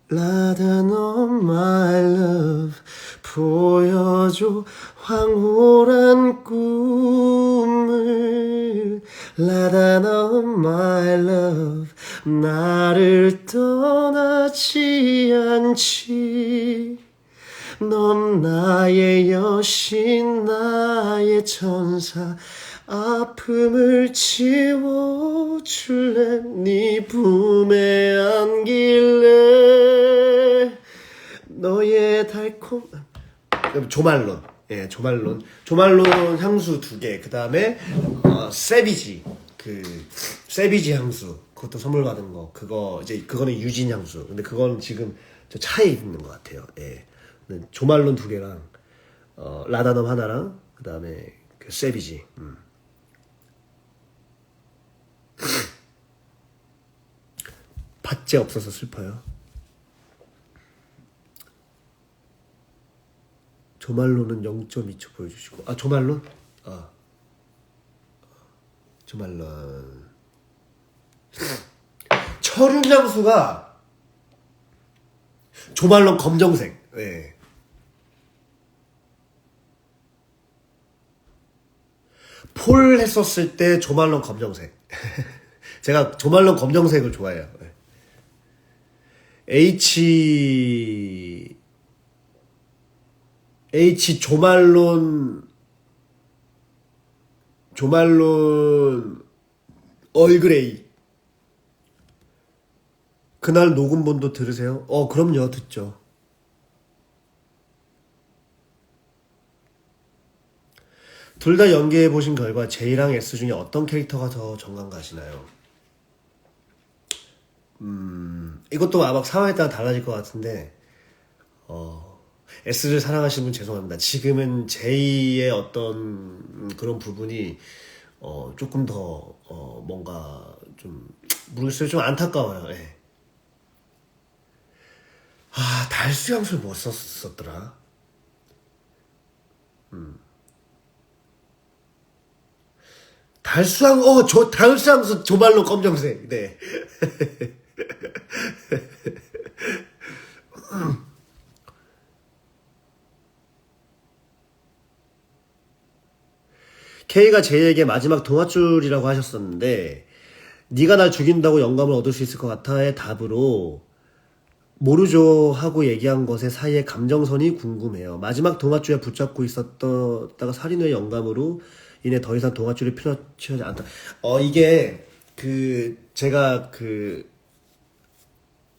라다너 my love 보여줘 황홀한 꿈을 라다너 my love 나를 떠나지 않지 넌 나의 여신 나의 천사 아픔을 지워줄래 네 품에 안길래 너의 달콤 조말론 조말론 향수 2개 그 다음에 세비지 세비지 향수 그것도 선물 받은 거 그거 이제 그거는 유진 향수 근데 그거는 지금 저 차에 있는 것 같아요. 조말론 2개랑 라다넘 하나랑 그 다음에 그 세비지 팥재 없어서 슬퍼요. 조말론은 0.2초 보여주시고 조말론? 조말론 철윤향수가 조말론 검정색. 네. 폴 했었을 때 조말론 검정색. 제가 조말론 검정색을 좋아해요. H 조말론 얼그레이. 그날 녹음본도 들으세요? 그럼요, 듣죠. 둘 다 연기해보신 결과 제이랑 S 중에 어떤 캐릭터가 더 정감 가시나요? 이것도 아마 상황에 따라 달라질 것 같은데 S를 사랑하시는 분 죄송합니다. 지금은 제이의 어떤 그런 부분이 조금 더 뭔가 좀 모르겠어요. 좀 안타까워요. 예. 달수 향수를 뭐 썼더라? 달수 향수 조말로 검정색. 네. K가 제이에게 마지막 동화줄이라고 하셨었는데 네가 날 죽인다고 영감을 얻을 수 있을 것 같아의 답으로 모르죠 하고 얘기한 것의 사이의 감정선이 궁금해요. 마지막 동화줄에 붙잡고 있었다가 살인 후의 영감으로 인해 더 이상 동화줄이 필요하지 않다. 이게 제가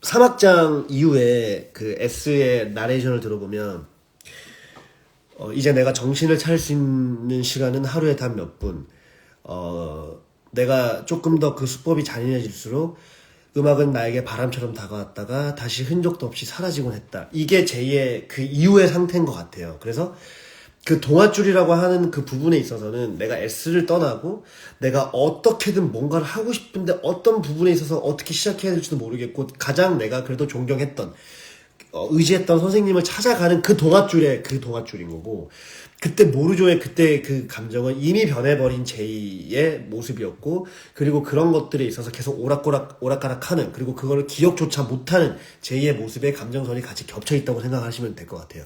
3악장 이후에 S의 나레이션을 들어보면 이제 내가 정신을 차릴 수 있는 시간은 하루에 단 몇 분. 내가 조금 더 그 수법이 잔인해질수록 음악은 나에게 바람처럼 다가왔다가 다시 흔적도 없이 사라지곤 했다. 이게 제이의 그 이후의 상태인 것 같아요. 그래서 그 동화줄이라고 하는 그 부분에 있어서는 내가 S를 떠나고 내가 어떻게든 뭔가를 하고 싶은데 어떤 부분에 있어서 어떻게 시작해야 될지도 모르겠고 가장 내가 그래도 존경했던 의지했던 선생님을 찾아가는 그 동아줄의 그 동아줄인 거고, 그때 모르조의 그때 그 감정은 이미 변해버린 제이의 모습이었고, 그리고 그런 것들에 있어서 계속 오락가락하는, 그리고 그거를 기억조차 못하는 제이의 모습에 감정선이 같이 겹쳐있다고 생각하시면 될 것 같아요.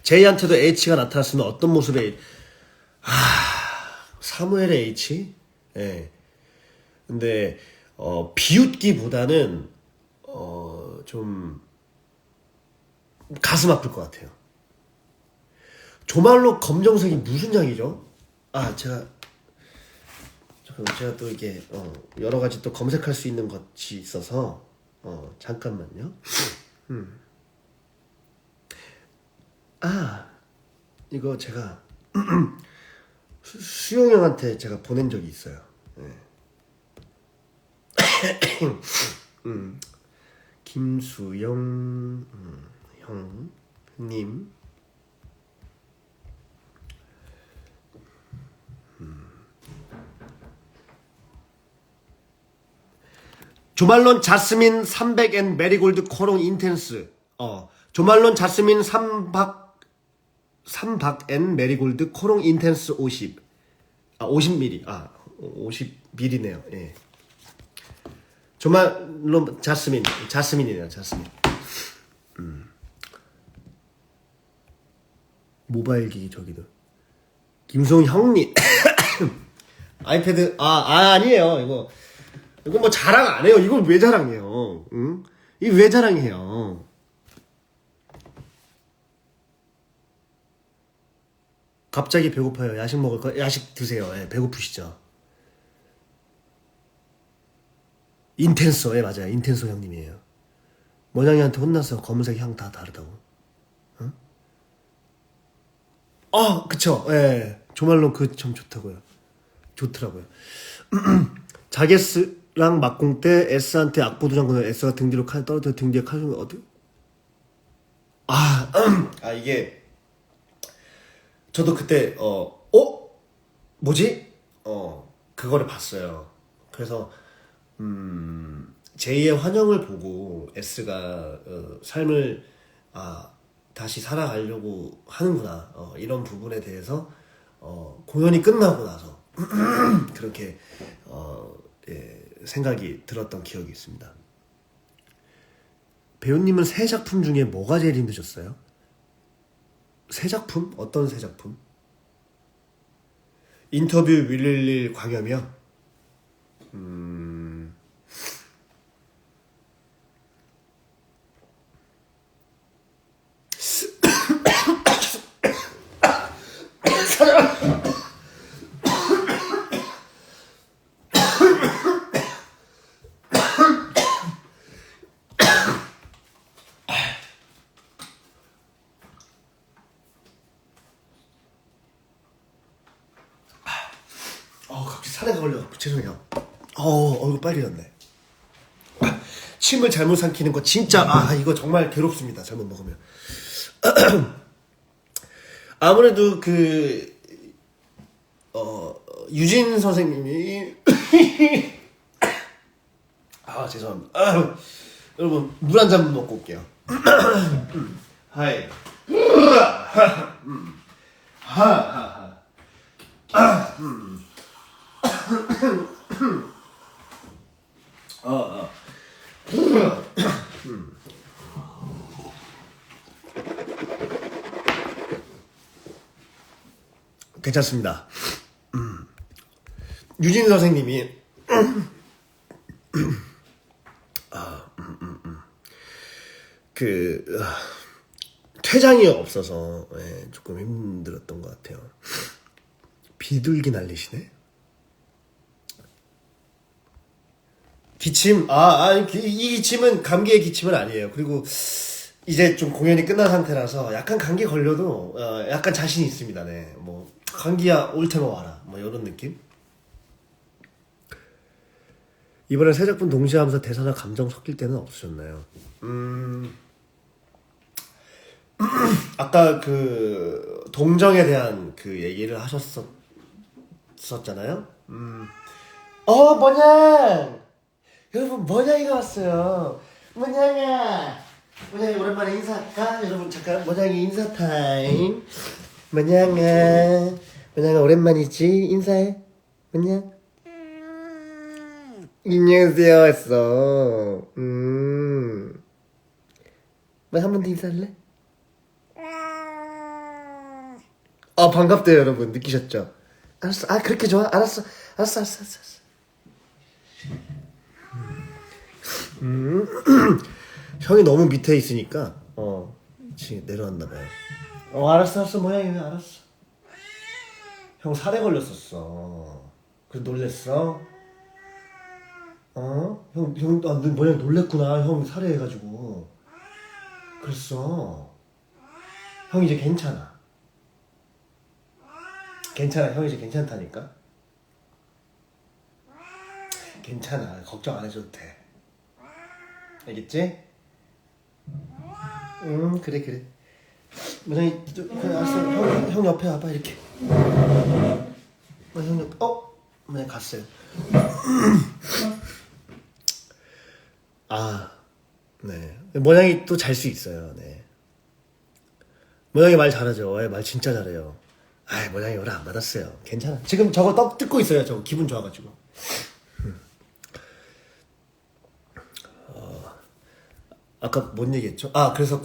제이한테도 H가 나타났으면 어떤 모습의, 사무엘의 H? 예. 근데 비웃기보다는 좀 가슴 아플 것 같아요. 조말로 검정색이 무슨 양이죠? 제가 또 이게 여러 가지 또 검색할 수 있는 것이 있어서 잠깐만요. 이거 제가 수용 형한테 제가 보낸 적이 있어요. 네. 김수영 형님. 조말론 자스민 300앤 메리골드 코롱 인텐스. 조말론 자스민 3박 앤 메리골드 코롱 인텐스 50. 50ml. 50ml네요. 예. 조말론 자스민이네요. 자스민. 모바일 기기 저기도. 김송 형님. 아이패드. 아니에요. 이거 뭐 자랑 안 해요. 이걸 왜 자랑해요? 응? 이거 왜 자랑해요? 갑자기 배고파요. 야식 먹을 거? 야식 드세요. 예, 배고프시죠? 인텐서. 예, 맞아요. 인텐서 형님이에요. 모냥이한테 혼나서 검은색 향 다 다르다고. 응? 그쵸. 예. 조말론 그 점 좋다고요. 좋더라고요. 자게스랑 막공 때 S한테 악보도 장군을 S가 등 뒤로 칼 떨어져 등 뒤에 칼 쏘면 어디? 이게 저도 그때 뭐지? 그거를 봤어요. 그래서 제이의 환영을 보고 S가 삶을 다시 살아가려고 하는구나, 이런 부분에 대해서 공연이 끝나고 나서 그렇게 생각이 들었던 기억이 있습니다. 배우님은 새 작품 중에 뭐가 제일 힘드셨어요? 새 작품? 어떤 새 작품? 인터뷰 윌릴릴 광염이요? 갑자기 사례가 걸려갖고 죄송해요. 얼굴 빨개졌네. 침을 잘못 삼키는 거 진짜 이거 정말 괴롭습니다. 잘못 먹으면. 아무래도 유진 선생님이 죄송합니다. 여러분 물 한 잔 먹고 올게요. 하이. 괜찮습니다. 유진 선생님이 퇴장이 없어서 조금 힘들었던 것 같아요. 비둘기 날리시네. 기침. 이 기침은 감기의 기침은 아니에요. 그리고 이제 좀 공연이 끝난 상태라서 약간 감기 걸려도 약간 자신이 있습니다. 네, 뭐 감기야 올 테면 와라, 뭐 이런 느낌. 이번에 새 작품 동시에 하면서 대사나 감정 섞일 때는 없으셨나요? 아까 동정에 대한 얘기를 하셨었잖아요. 뭐냐 여러분, 모냥이가 왔어요. 모냥아, 모냥이 오랜만에 인사할까? 여러분 잠깐 모냥이 인사 타임. 모냥아, 모냥아 오랜만이지? 인사해. 모냥. 안녕하세요 했어. 뭐 한 번 더 인사할래? 반갑대요 여러분. 느끼셨죠? 알았어. 그렇게 좋아? 알았어. 알았어. 형이 너무 밑에 있으니까 지금 내려왔나봐요. 알았어. 모양이 알았어. 형 살에 걸렸었어. 그래서 놀랬어? 모양 놀랬구나. 형 살에 해가지고. 그랬어. 형 이제 괜찮아. 형 이제 괜찮다니까. 괜찮아. 걱정 안 해줘도 돼. 알겠지? 그래. 모양이 알았어. 형 옆에 와봐 이렇게. 형 옆에. 모양 갔어요. 네. 모양이 또 잘 수 있어요. 네. 모양이 말 잘하죠. 말 진짜 잘해요. 모양이 연락 안 받았어요. 괜찮아. 지금 저거 떡 뜯고 있어요. 저거 기분 좋아가지고. 아까 뭔 얘기했죠? 그래서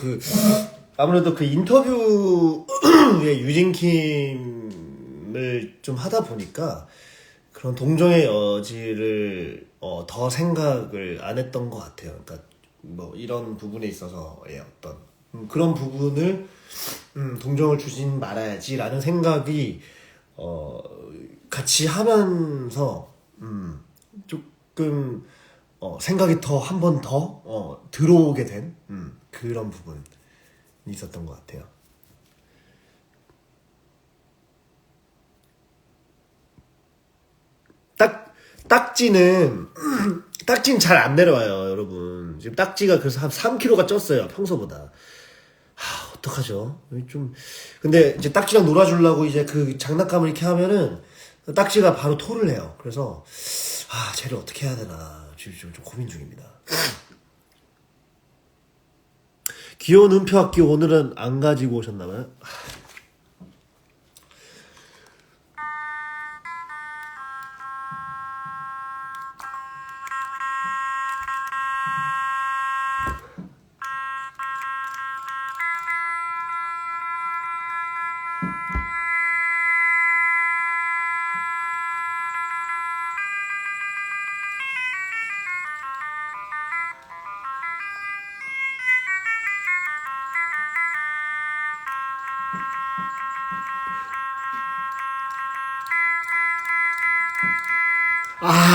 아무래도 그 인터뷰에 유진킴을 좀 하다 보니까 그런 동정의 여지를 더 생각을 안 했던 것 같아요. 그러니까 뭐 이런 부분에 있어서의 어떤 그런 부분을 동정을 주진 말아야지라는 생각이 같이 하면서 조금 생각이 더 한 번 더 들어오게 된 그런 부분이 있었던 것 같아요. 딱지는 잘 안 내려와요, 여러분. 지금 딱지가 그래서 한 3kg가 쪘어요, 평소보다. 어떡하죠? 근데 이제 딱지랑 놀아주려고 이제 그 장난감을 이렇게 하면은 딱지가 바로 토를 해요. 그래서, 쟤를 어떻게 해야 되나. 지금 좀 고민 중입니다. 귀여운 은표학기 오늘은 안 가지고 오셨나봐요?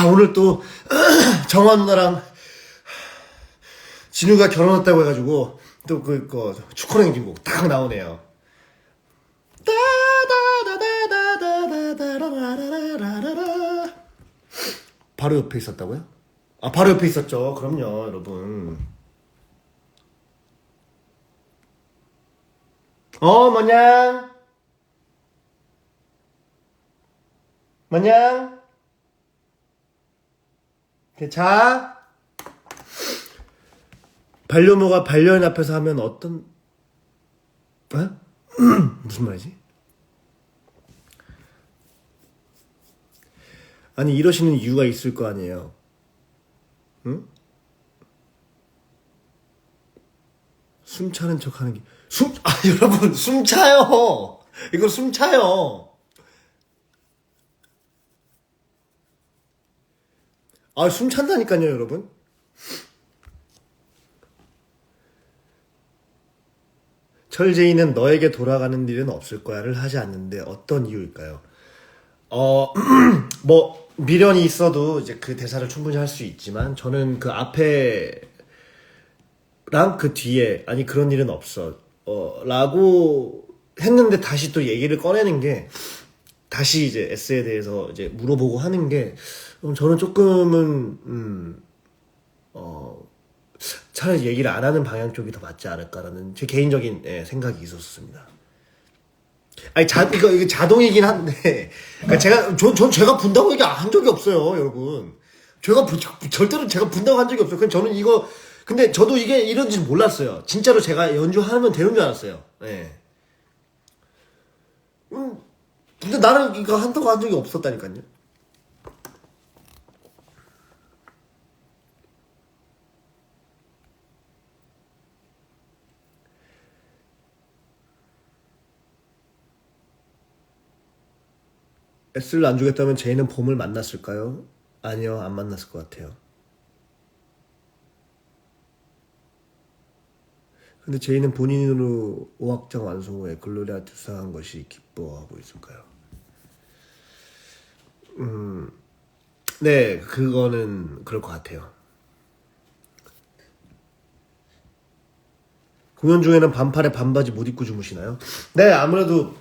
오늘 또 정화 누나랑 진우가 결혼했다고 해가지고 또 축구랑 행진곡 딱 나오네요. 바로 옆에 있었다고요? 바로 옆에 있었죠. 그럼요, 여러분. 뭐냐? 자, 반려묘가 반려인 앞에서 하면 어떤 무슨 말이지? 아니 이러시는 이유가 있을 거 아니에요. 응? 숨 차는 척 하는 게 여러분 숨 차요. 이거 숨 차요. 숨 찬다니까요, 여러분. 철제이는 너에게 돌아가는 일은 없을 거야를 하지 않는데 어떤 이유일까요? 뭐 미련이 있어도 이제 그 대사를 충분히 할 수 있지만 저는 그 앞에랑 그 뒤에 그런 일은 없어 라고 했는데 다시 또 얘기를 꺼내는 게 다시 이제 S에 대해서 이제 물어보고 하는 게 저는 조금은 차라리 얘기를 안 하는 방향 쪽이 더 맞지 않을까라는 제 개인적인 생각이 있었습니다. 이거 자동이긴 한데, 그러니까 제가 분다고 얘기 한 적이 없어요, 여러분. 절대로 제가 분다고 한 적이 없어요. 그냥 저는 이거 근데 저도 이게 이런지 몰랐어요. 진짜로 제가 연주하면 되는 줄 알았어요. 예. 근데 나는 이거 한다고 한 적이 없었다니까요. S를 안 주겠다면 제이는 봄을 만났을까요? 아니요, 안 만났을 것 같아요. 근데 제이는 본인으로 5악장 완성 후에 글로리아 투사한 것이 기뻐하고 있을까요? 네, 그거는 그럴 것 같아요. 공연 중에는 반팔에 반바지 못 입고 주무시나요? 네, 아무래도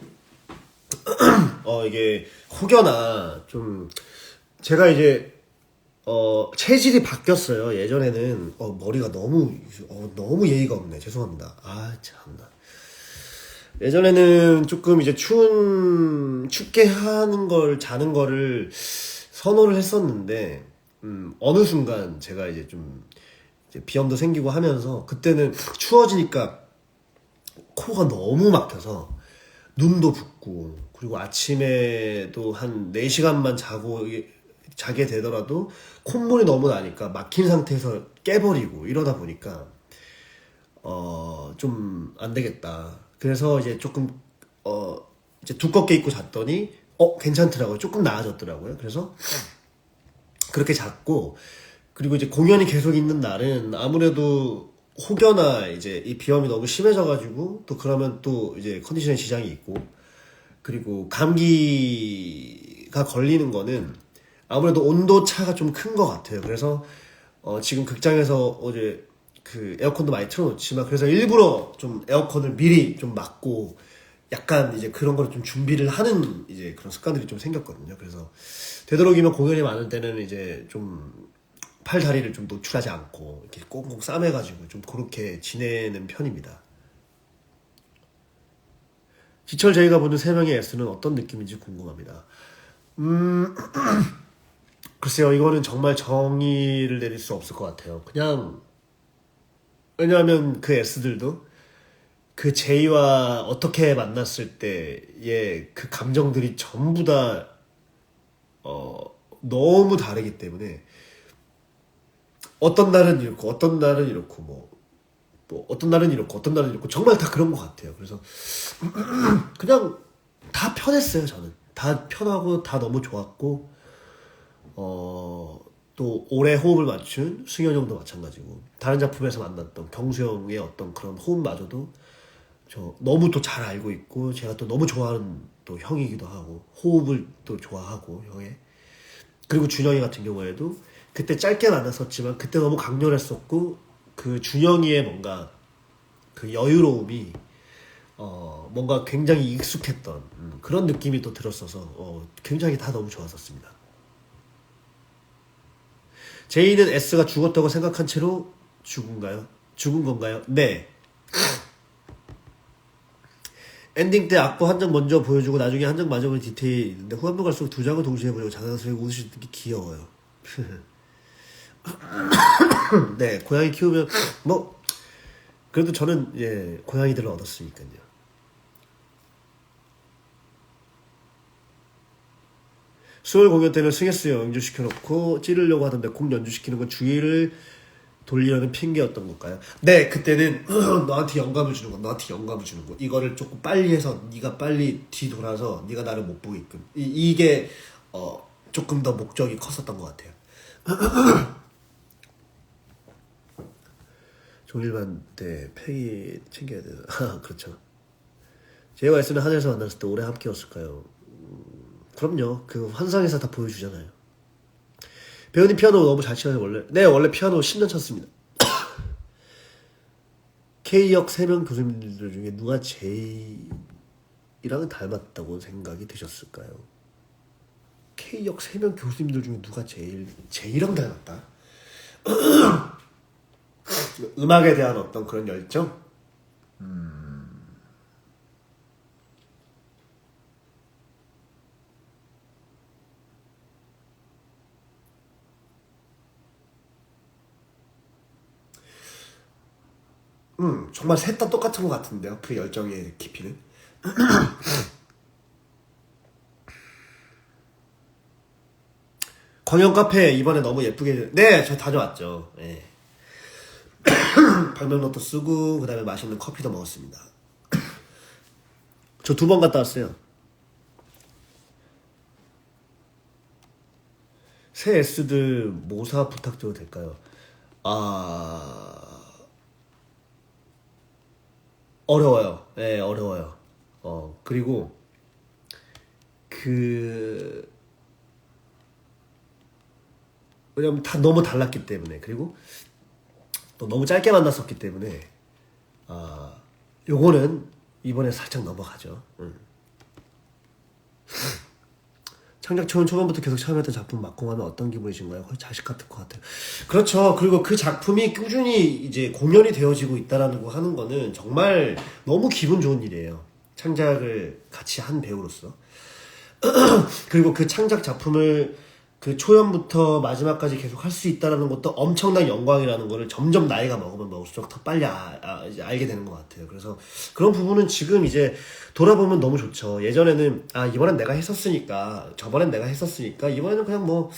이게 혹여나 좀 제가 이제 체질이 바뀌었어요. 예전에는 머리가 너무 예의가 없네. 죄송합니다. 아 참나. 예전에는 조금 이제 춥게 하는 걸 자는 거를 선호를 했었는데 어느 순간 제가 이제 좀 이제 비염도 생기고 하면서 그때는 추워지니까 코가 너무 막혀서 눈도 붓고 그리고 아침에도 한 4시간만 자게 되더라도 콧물이 너무 나니까 막힌 상태에서 깨버리고 이러다 보니까 좀 안 되겠다. 그래서 이제 조금 이제 두껍게 입고 잤더니 괜찮더라고요. 조금 나아졌더라고요. 그래서 그렇게 잤고 그리고 이제 공연이 계속 있는 날은 아무래도 혹여나 이제 이 비염이 너무 심해져가지고 또 그러면 또 이제 컨디션에 지장이 있고 그리고 감기가 걸리는 거는 아무래도 온도 차가 좀 큰 것 같아요. 그래서 지금 극장에서 어제 그 에어컨도 많이 틀어놓지만 그래서 일부러 좀 에어컨을 미리 좀 막고 약간 이제 그런 걸 좀 준비를 하는 이제 그런 습관들이 좀 생겼거든요. 그래서 되도록이면 공연이 많을 때는 이제 좀 팔 다리를 좀 노출하지 않고 이렇게 꽁꽁 싸매가지고 좀 그렇게 지내는 편입니다. 지철 저희가 보는 세 명의 S는 어떤 느낌인지 궁금합니다. 글쎄요, 이거는 정말 정의를 내릴 수 없을 것 같아요. 그냥 왜냐하면 그 S들도 그 제이와 어떻게 만났을 때의 그 감정들이 전부 다 너무 다르기 때문에 어떤 날은 이렇고 어떤 날은 이렇고 뭐 어떤 날은 이렇고 어떤 날은 이렇고 정말 다 그런 것 같아요. 그래서 그냥 다 편했어요. 저는 다 편하고 다 너무 좋았고 또 오래 호흡을 맞춘 승현 형도 마찬가지고 다른 작품에서 만났던 경수 형의 어떤 그런 호흡마저도 저 너무 또 잘 알고 있고 제가 또 너무 좋아하는 또 형이기도 하고 호흡을 또 좋아하고 형의 그리고 준영이 같은 경우에도 그때 짧게 만났었지만 그때 너무 강렬했었고 그 준영이의 뭔가 그 여유로움이 뭔가 굉장히 익숙했던 그런 느낌이 또 들었어서 굉장히 다 너무 좋았었습니다. 제이는 S가 죽었다고 생각한 채로 죽은 건가요? 네. 엔딩 때 악보 한 장 먼저 보여주고 나중에 한 장 마저보는 디테일이 있는데 후반부 갈수록 두 장을 동시에 보려고 자랑스럽게 웃으시는 게 귀여워요. 네, 고양이 키우면 뭐 그래도 저는 예 고양이들을 얻었으니까요. 수요일 공연 때는 승혜스 연주시켜놓고 찌르려고 하던데 곡 연주시키는 건 주의를 돌리려는 핑계였던 걸까요? 네, 그때는 너한테 영감을 주는 거, 너한테 영감을 주는 거. 이거를 조금 빨리 해서 네가 빨리 뒤돌아서 네가 나를 못 보게끔. 이게 조금 더 목적이 컸었던 것 같아요. 종일반 때 팩이 챙겨야 되나? 그렇죠. JYS는 하늘에서 만났을 때 오래 함께였을까요? 그럼요. 그 환상에서 다 보여주잖아요. 배우님 피아노 너무 잘 치어요 원래. 네, 원래 피아노 10년 쳤습니다. K역 3명 교수님들 중에 누가 제이랑은 닮았다고 생각이 드셨을까요? K역 3명 교수님들 중에 누가 제이랑 닮았다? 음악에 대한 어떤 그런 열정? 정말 셋 다 똑같은 것 같은데요. 그 열정의 깊이는. 광영 카페 이번에 너무 예쁘게. 네, 저 다녀왔죠. 네. 방명록도 쓰고 그다음에 맛있는 커피도 먹었습니다. 저 2번 갔다 왔어요. 새 S들 모사 부탁드려도 될까요? 아, 어려워요. 네, 어려워요. 그리고 그 왜냐면 다 너무 달랐기 때문에, 그리고 또 너무 짧게 만났었기 때문에 요거는 이번에 살짝 넘어가죠. 창작 처음 초반부터 계속 참여했던 작품 막공하면 어떤 기분이신가요? 거의 자식 같을 것 같아요. 그렇죠. 그리고 그 작품이 꾸준히 이제 공연이 되어지고 있다라는 거 하는 거는 정말 너무 기분 좋은 일이에요. 창작을 같이 한 배우로서. 그리고 그 창작 작품을 그 초연부터 마지막까지 계속 할 수 있다라는 것도 엄청난 영광이라는 거를 점점 나이가 먹으면 먹을수록 더 빨리 이제 알게 되는 것 같아요. 그래서 그런 부분은 지금 이제 돌아보면 너무 좋죠. 예전에는 이번엔 내가 했었으니까, 저번엔 내가 했었으니까, 이번에는 그냥 뭐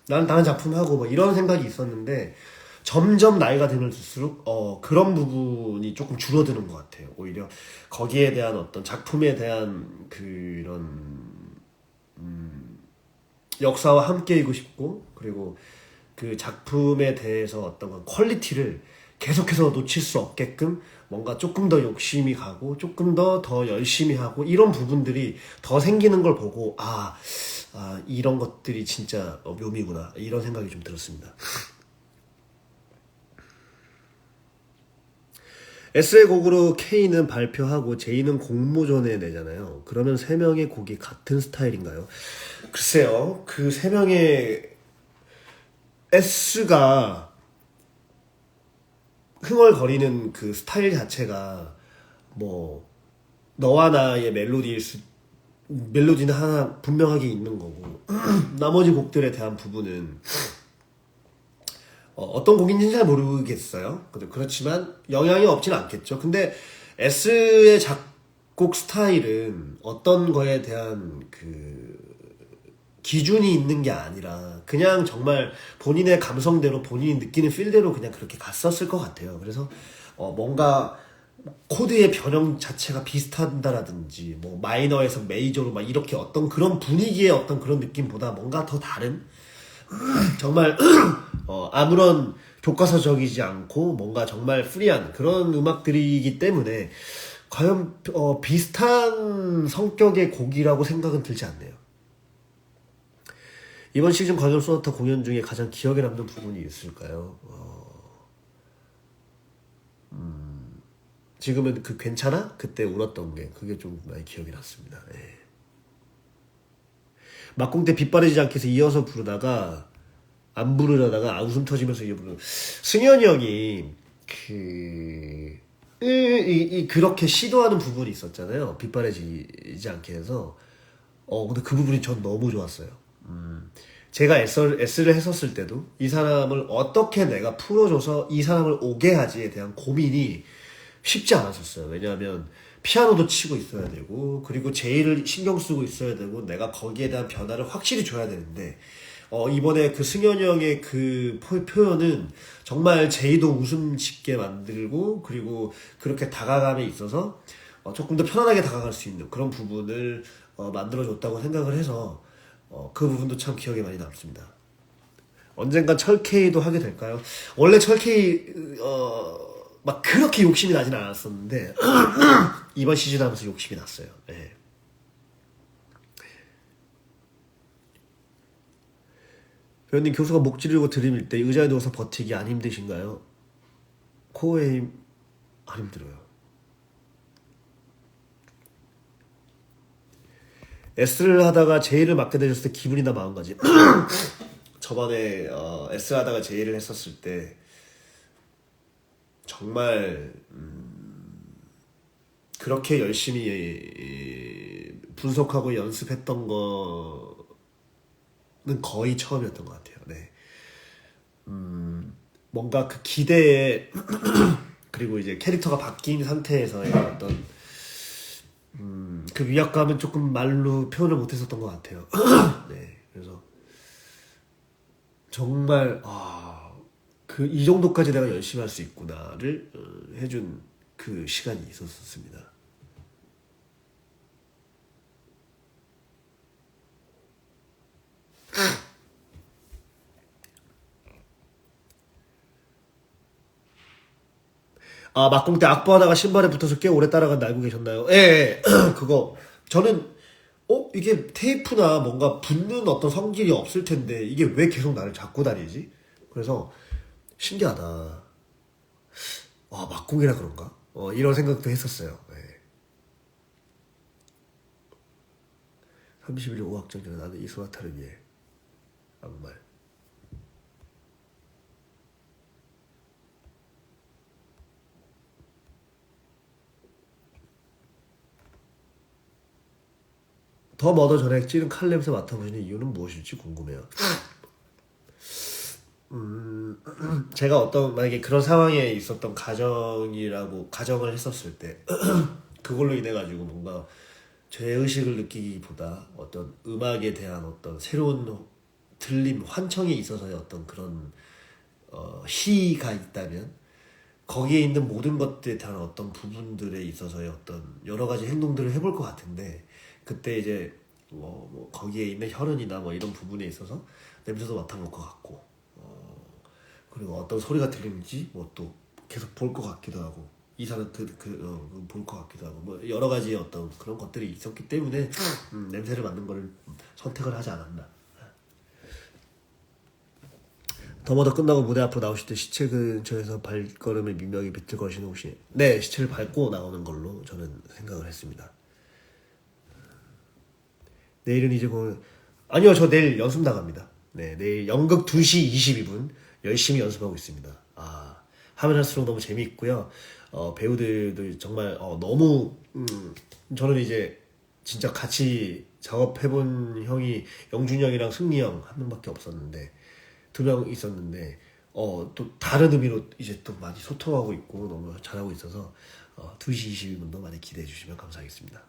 나는 다른 작품 하고 뭐 이런 생각이 있었는데, 점점 나이가 들수록 그런 부분이 조금 줄어드는 것 같아요. 오히려 거기에 대한 어떤 작품에 대한 그런 역사와 함께이고 싶고, 그리고 그 작품에 대해서 어떤 퀄리티를 계속해서 놓칠 수 없게끔 뭔가 조금 더 욕심이 가고 조금 더 열심히 하고 이런 부분들이 더 생기는 걸 보고 이런 것들이 진짜 묘미구나, 이런 생각이 좀 들었습니다. S의 곡으로 K는 발표하고 J는 공모전에 내잖아요. 그러면 3명의 곡이 같은 스타일인가요? 글쎄요. 그 3명의 S가 흥얼거리는 그 스타일 자체가 뭐 너와 나의 멜로디는 하나 분명하게 있는 거고 나머지 곡들에 대한 부분은 어떤 곡인지는 잘 모르겠어요. 그렇지만 영향이 없지는 않겠죠. 근데 S의 작곡 스타일은 어떤 거에 대한 그 기준이 있는 게 아니라 그냥 정말 본인의 감성대로, 본인이 느끼는 필대로 그냥 그렇게 갔었을 것 같아요. 그래서 뭔가 코드의 변형 자체가 비슷한다라든지 뭐 마이너에서 메이저로 막 이렇게 어떤 그런 분위기의 어떤 그런 느낌보다 뭔가 더 다른 정말 아무런 교과서적이지 않고 뭔가 정말 프리한 그런 음악들이기 때문에 과연 비슷한 성격의 곡이라고 생각은 들지 않네요. 이번 시즌 광역 소나타 공연 중에 가장 기억에 남는 부분이 있을까요? 지금은 그 괜찮아? 그때 울었던 게 그게 좀 많이 기억이 났습니다. 예. 막공 때 빗바래지지 않게 해서 이어서 부르다가 안 부르려다가 웃음 터지면서 이어 부르는 승현이 형이 그렇게 시도하는 부분이 있었잖아요. 빗바래지지 않게 해서 근데 그 부분이 전 너무 좋았어요. 제가 S를 했었을 때도 이 사람을 어떻게 내가 풀어줘서 이 사람을 오게 하지에 대한 고민이 쉽지 않았었어요. 왜냐하면 피아노도 치고 있어야 되고 그리고 제이를 신경 쓰고 있어야 되고 내가 거기에 대한 변화를 확실히 줘야 되는데 이번에 그 승현이 형의 그 표현은 정말 제이도 웃음 짓게 만들고 그리고 그렇게 다가감에 있어서 조금 더 편안하게 다가갈 수 있는 그런 부분을 만들어줬다고 생각을 해서 그 부분도 참 기억에 많이 남습니다. 언젠간 철K도 하게 될까요? 원래 철K 막 그렇게 욕심이 나진 않았었는데 이번 시즌 하면서 욕심이 났어요. 네. 배우님, 교수가 목 찌르고 들이밀 때 의자에 누워서 버티기 안 힘드신가요? 코어에 힘 안 힘들어요. S를 하다가 J를 맡게 되셨을 때 기분이나 마음가짐. 저번에 S를 하다가 J를 했었을 때 정말 그렇게 열심히 분석하고 연습했던 거는 거의 처음이었던 것 같아요. 네. 뭔가 그 기대에 그리고 이제 캐릭터가 바뀐 상태에서의 어떤 그 위압감은 조금 말로 표현을 못했었던 것 같아요. 네, 그래서 정말 그 이 정도까지 내가 열심히 할 수 있구나를 해준 그 시간이 있었습니다. 아, 막공 때 악보 하다가 신발에 붙어서 꽤 오래 따라간 날 알고 계셨나요? 예, 예. 그거 저는 이게 테이프나 뭔가 붙는 어떤 성질이 없을 텐데 이게 왜 계속 나를 잡고 다니지? 그래서 신기하다. 막공이라 그런가? 이런 생각도 했었어요. 예. 31일 5학점 전에 나는 이 소나타를 위해 정말 더 머더 전에 찌른 칼 냄새 맡아보시는 이유는 무엇일지 궁금해요. 제가 만약에 그런 상황에 있었던 가정을 했었을 때 그걸로 인해 가지고 뭔가 죄의식을 느끼기보다 어떤 음악에 대한 어떤 새로운 들림, 환청에 있어서의 어떤 그런 희가 있다면 거기에 있는 모든 것들에 대한 어떤 부분들에 있어서의 어떤 여러 가지 행동들을 해볼 것 같은데 그때 이제 뭐 거기에 있는 혈흔이나 뭐 이런 부분에 있어서 냄새도 맡아볼 것 같고 그리고 어떤 소리가 들리는지 뭐 또 계속 볼 것 같기도 하고 이 사람 볼 것 같기도 하고 뭐 여러 가지 어떤 그런 것들이 있었기 때문에 냄새를 맡는 거를 선택을 하지 않았나. 더머더 끝나고 무대 앞으로 나오실 때 시체 근처에서 발걸음을 민명히 비틀거리시는 혹시 네 시체를 밟고 나오는 걸로 저는 생각을 했습니다. 내일은 이제 아니요 저 내일 연습 나갑니다. 네 내일 연극 2시 22분 열심히 연습하고 있습니다. 하면 할수록 너무 재미있고요. 배우들도 정말 너무 저는 이제 진짜 같이 작업해본 형이 영준이 형이랑 승리 형 한 명밖에 없었는데 2명 있었는데 또 다른 의미로 이제 또 많이 소통하고 있고 너무 잘하고 있어서 2시 22분도 많이 기대해 주시면 감사하겠습니다.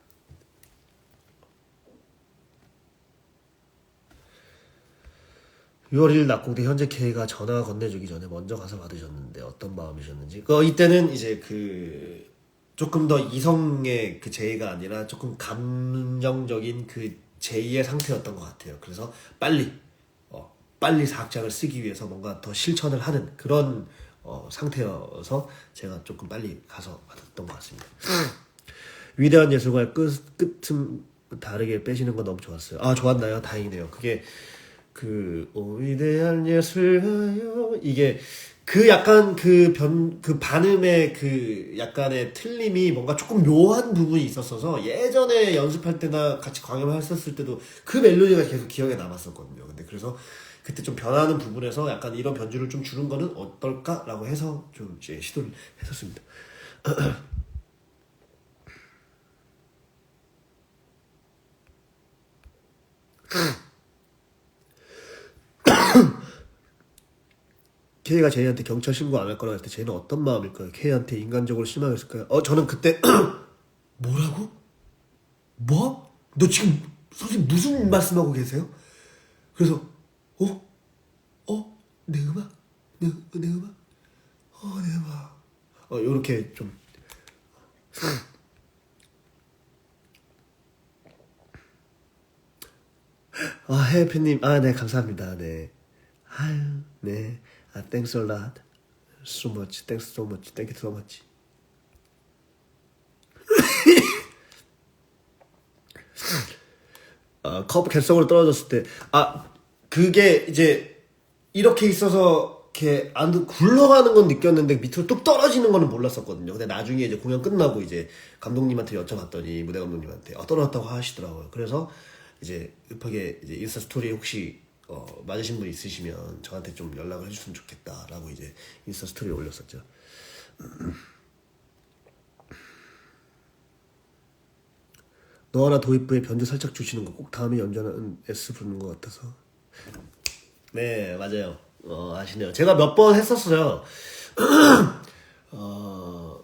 6월 1일 낙공대 현재 K가 전화 건네주기 전에 먼저 가서 받으셨는데 어떤 마음이셨는지 이때는 이제 조금 더 이성의 그 제의가 아니라 조금 감정적인 그 제의의 상태였던 것 같아요. 그래서 빨리 사학장을 쓰기 위해서 뭔가 더 실천을 하는 그런 상태여서 제가 조금 빨리 가서 받았던 것 같습니다. 위대한 예술가의 끝은 다르게 빼시는 건 너무 좋았어요. 좋았나요? 다행이네요. 그게 위대한 예술가요 이게 약간 그 반음의 약간의 틀림이 뭔가 조금 묘한 부분이 있었어서 예전에 연습할 때나 같이 강연했었을 때도 그 멜로디가 계속 기억에 남았었거든요. 근데 그래서 그때 좀 변하는 부분에서 약간 이런 변주를 좀 주는 거는 어떨까라고 해서 좀 이제 시도를 했었습니다. K가 제이한테 경찰 신고 안 할 거라고 했을 때 제이는 어떤 마음일까요? K한테 인간적으로 실망했을까요? 저는 그때 뭐라고? 뭐? 너 지금 선생님 무슨 말씀하고 계세요? 그래서 내 음악? 내 음악? 내 음악 요렇게 좀 해피님 네 감사합니다. 네 아유 네 thanks a lot so much thanks so much thank you so much. 커브 갯속으로 떨어졌을 때 그게 이제 이렇게 있어서 이렇게 안 굴러가는 건 느꼈는데 밑으로 뚝 떨어지는 거는 몰랐었거든요. 근데 나중에 이제 공연 끝나고 이제 감독님한테 여쭤봤더니 무대 감독님한테 떨어졌다고 하시더라고요. 그래서 이제 급하게 이제 인스타 스토리 혹시 맞으신 분 있으시면 저한테 좀 연락을 해주시면 좋겠다라고 이제 인스타 스토리에 올렸었죠. 너하나 도입부에 변주 살짝 주시는 거 꼭 다음에 연주하는 S 부르는 것 같아서. 네 맞아요. 아시네요. 제가 몇 번 했었어요. 어,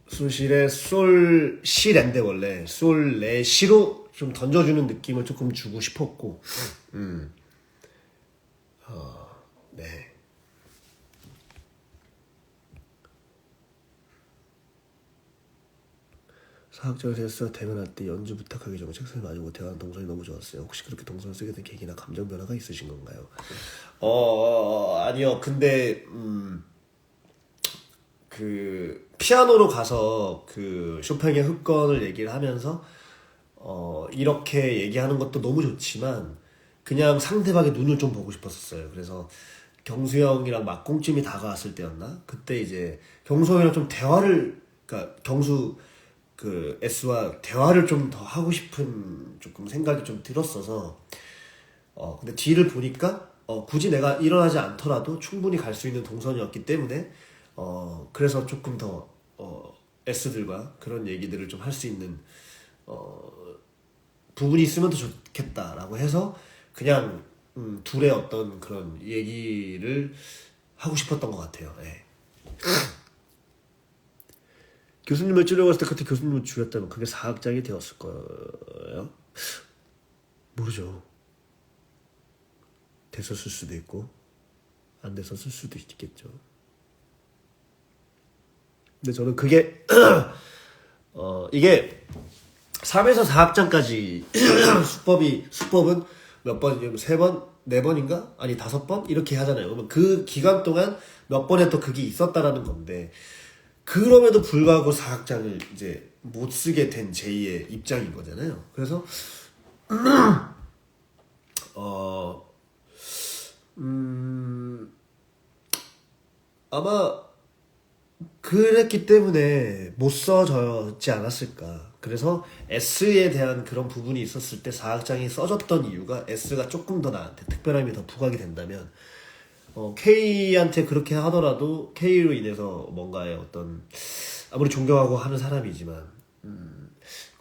솔실의 솔시랜데 원래 솔레시로 좀 던져주는 느낌을 조금 주고 싶었고, 네. 사학절에서 대면할 때 연주 부탁하기 전에 책상을 많이 못해가는 동선이 너무 좋았어요. 혹시 그렇게 동선을 쓰게 된 계기나 감정 변화가 있으신 건가요? 아니요. 근데 그 피아노로 가서 그 쇼팽의 흑건을 얘기를 하면서 이렇게 얘기하는 것도 너무 좋지만 그냥 상대방의 눈을 좀 보고 싶었었어요. 그래서 경수 형이랑 막공찜이 다가왔을 때였나? 그때 이제 경수 형이랑 좀 대화를, 그러니까 경수 그 S와 대화를 좀 더 하고 싶은 조금 생각이 좀 들었어서 근데 뒤를 보니까 굳이 내가 일어나지 않더라도 충분히 갈 수 있는 동선이었기 때문에 그래서 조금 더 S들과 그런 얘기들을 좀 할 수 있는 부분이 있으면 더 좋겠다라고 해서 그냥 둘의 어떤 그런 얘기를 하고 싶었던 것 같아요. 예. 교수님을 찌르고 갔을 때 그때 교수님을 죽였다면 그게 사학장이 되었을 거예요? 모르죠. 됐었을 수도 있고 안 됐었을 수도 있겠죠. 근데 저는 그게 이게 3에서 4학장까지 수법은 몇 번이냐면 3번, 4번인가? 아니 5번? 이렇게 하잖아요. 그러면 그 기간 동안 몇 번에 또 그게 있었다라는 건데 그럼에도 불구하고 4학장을 이제 못 쓰게 된 제2의 입장인 거잖아요. 그래서 아마 그랬기 때문에 못 써졌지 않았을까. 그래서 S에 대한 그런 부분이 있었을 때 4학장이 써졌던 이유가 S가 조금 더 나한테 특별함이 더 부각이 된다면 K한테 그렇게 하더라도 K로 인해서 뭔가의 어떤 아무리 존경하고 하는 사람이지만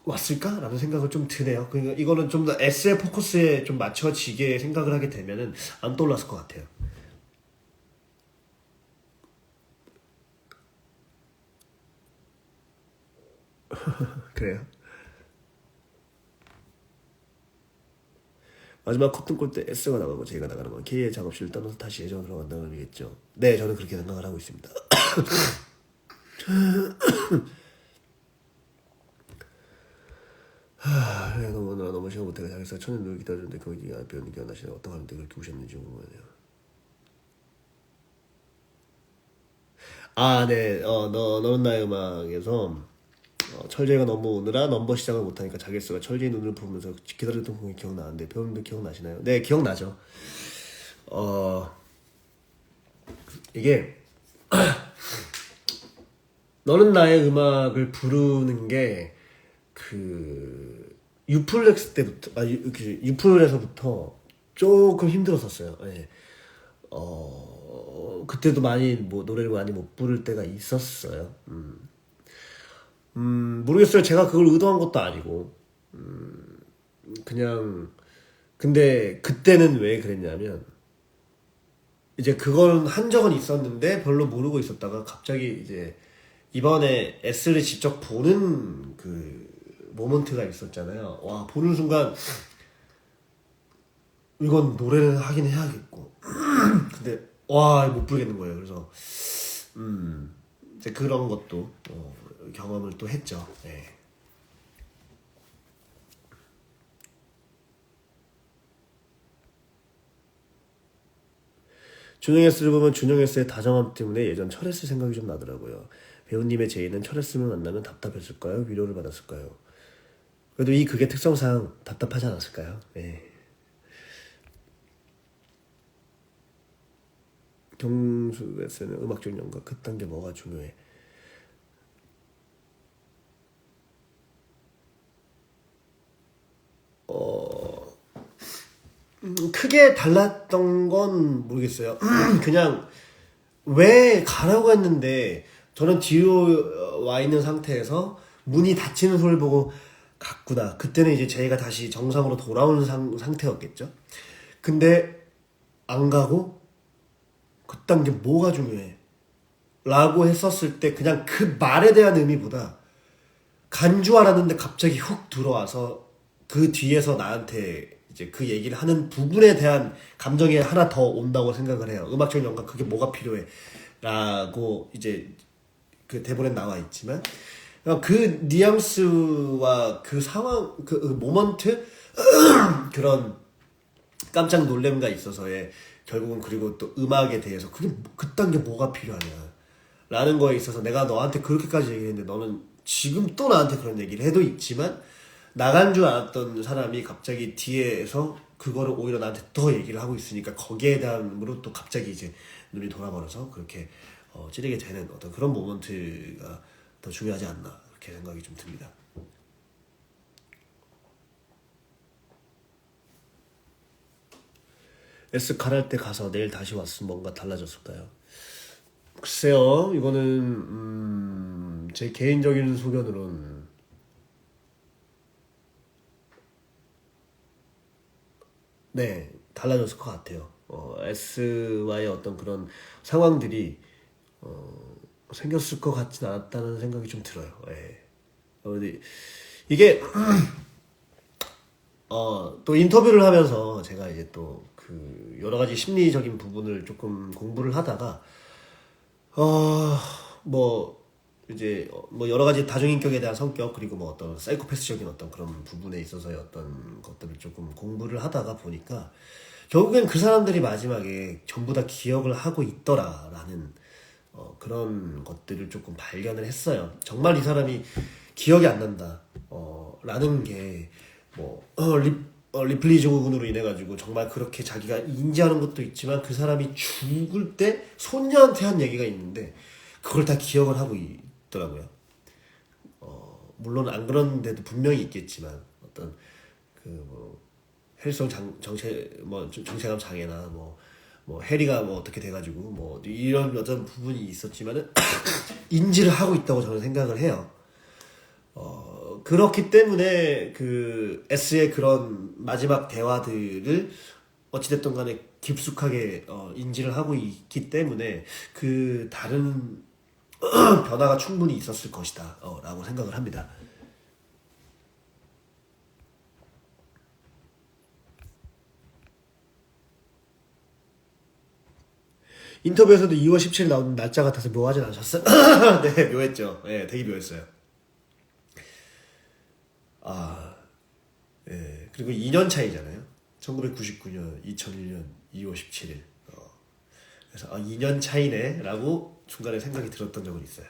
왔을까라는 생각을 좀 드네요. 그러니까 이거는 좀 더 S의 포커스에 좀 맞춰지게 생각을 하게 되면은 안 떠올랐을 것 같아요. 그래요. 마지막 커튼콜 때 S가 나가고 J가 나가는 건 K의 작업실을 떠나서 다시 예정으로 들어간다는 의미겠죠. 네, 저는 그렇게 생각을 하고 있습니다. 너무 시간 못해가 자기서 천년 누를 기다렸는데 거기가 배우는 기억나시나요? 어떤 가는데 그렇게 우셨는지 궁금하네요. 아, 네. 너는 나의 음악에서 철제가 넘어오느라 넘버 시작을 못하니까 자기스가 철제의 눈을 보면서 기다렸던 공이 기억나는데 배우님도 기억나시나요? 네, 기억나죠. 어, 이게 너는 나의 음악을 부르는 게 그 유플렉스 때부터 유플에서부터 조금 힘들었었어요. 예. 그때도 많이 뭐 노래를 많이 못 부를 때가 있었어요. 모르겠어요. 제가 그걸 의도한 것도 아니고 그냥 근데 그때는 왜 그랬냐면 이제 그건 한 적은 있었는데 별로 모르고 있었다가 갑자기 이제 이번에 S를 직접 보는 그 모먼트가 있었잖아요. 와, 보는 순간 이건 노래를 하긴 해야겠고 근데 와, 못 부르겠는 거예요. 그래서 이제 그런 것도 경험을 또 했죠. 네. 준영 S를 보면 준영 S의 다정함 때문에 예전 철S 생각이 좀 나더라고요. 배우님의 제이는 철S를 만나면 답답했을까요? 위로를 받았을까요? 그래도 이 극의 특성상 답답하지 않았을까요? 네. 경수 S는 음악적 연과 그딴 게 뭐가 중요해? 크게 달랐던 건 모르겠어요. 그냥 왜 가라고 했는데 저는 뒤로 와 있는 상태에서 문이 닫히는 소리를 보고 갔구나. 그때는 이제 제이가 다시 정상으로 돌아오는 상태였겠죠. 근데 안 가고 그딴 게 뭐가 중요해? 라고 했었을 때 그냥 그 말에 대한 의미보다 간 줄 알았는데 갑자기 훅 들어와서 그 뒤에서 나한테 이제 그 얘기를 하는 부분에 대한 감정이 하나 더 온다고 생각을 해요. 음악적 영감 그게 뭐가 필요해? 라고 이제 그 대본에 나와 있지만 그 뉘앙스와 그 상황 그 모먼트 그런 깜짝 놀램과 있어서의 결국은 그리고 또 음악에 대해서 그게 그딴 게 뭐가 필요하냐 라는 거에 있어서 내가 너한테 그렇게까지 얘기했는데 너는 지금 또 나한테 그런 얘기를 해도 있지만 나간 줄 알았던 사람이 갑자기 뒤에서 그거를 오히려 나한테 더 얘기를 하고 있으니까 거기에 대한으로 또 갑자기 이제 눈이 돌아버려서 그렇게 찌르게 되는 어떤 그런 모먼트가 더 중요하지 않나 그렇게 생각이 좀 듭니다. S 갈할 때 가서 내일 다시 왔으면 뭔가 달라졌을까요? 글쎄요, 이거는 제 개인적인 소견으로는 네 달라졌을 것 같아요. S와의 어떤 그런 상황들이 생겼을 것 같진 않았다는 생각이 좀 들어요. 예. 근데 이게 또 인터뷰를 하면서 제가 이제 또 그 여러 가지 심리적인 부분을 조금 공부를 하다가 어, 뭐, 이제, 뭐, 여러 가지 다중인격에 대한 성격, 그리고 뭐 어떤 사이코패스적인 어떤 그런 부분에 있어서의 어떤 것들을 조금 공부를 하다가 보니까, 결국엔 그 사람들이 마지막에 전부 다 기억을 하고 있더라라는, 그런 것들을 조금 발견을 했어요. 정말 이 사람이 기억이 안 난다, 라는 게, 뭐, 리플리 증후군으로 인해가지고 정말 그렇게 자기가 인지하는 것도 있지만 그 사람이 죽을 때 손녀한테 한 얘기가 있는데 그걸 다 기억을 하고 있더라고요. 물론 안 그런데도 분명히 있겠지만 어떤 그뭐 혈성 정체 뭐 정체감 장애나 뭐 해리가 뭐 어떻게 돼가지고 뭐 이런 어떤 부분이 있었지만은 인지를 하고 있다고 저는 생각을 해요. 그렇기 때문에 그 S의 그런 마지막 대화들을 어찌됐든 간에 깊숙하게 인지를 하고 있기 때문에 그 다른 변화가 충분히 있었을 것이다 라고 생각을 합니다. 인터뷰에서도 2월 17일 나오는 날짜 같아서 묘하진 않으셨어요? 네, 묘했죠. 네, 되게 묘했어요. 아, 예. 그리고 2년 차이잖아요. 1999년, 2001년 2월 17일. 그래서 2년 차이네 라고 중간에 생각이 들었던 적은 있어요.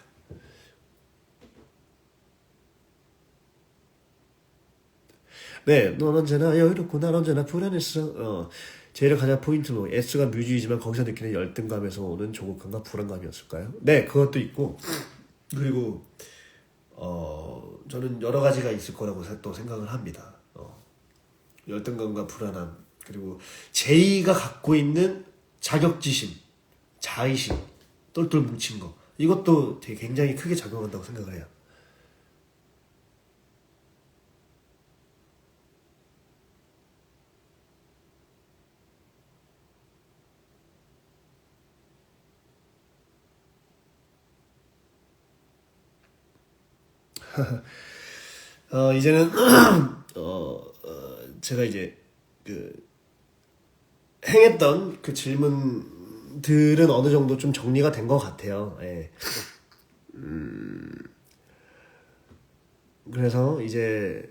네, 넌 언제나 여유롭고 난 언제나 불안했어. 제일 가장 포인트는 뭐 S가 뮤즈이지만 거기서 느끼는 열등감에서 오는 조급감과 불안감이었을까요? 네, 그것도 있고 그리고 저는 여러 가지가 있을 거라고 또 생각을 합니다. 열등감과 불안함 그리고 제이가 갖고 있는 자격지심, 자의심, 똘똘 뭉친 거 이것도 되게 굉장히 크게 작용한다고 생각을 해요. 이제는 제가 이제 그 행했던 그 질문들은 어느 정도 좀 정리가 된 것 같아요. 예. 그래서 이제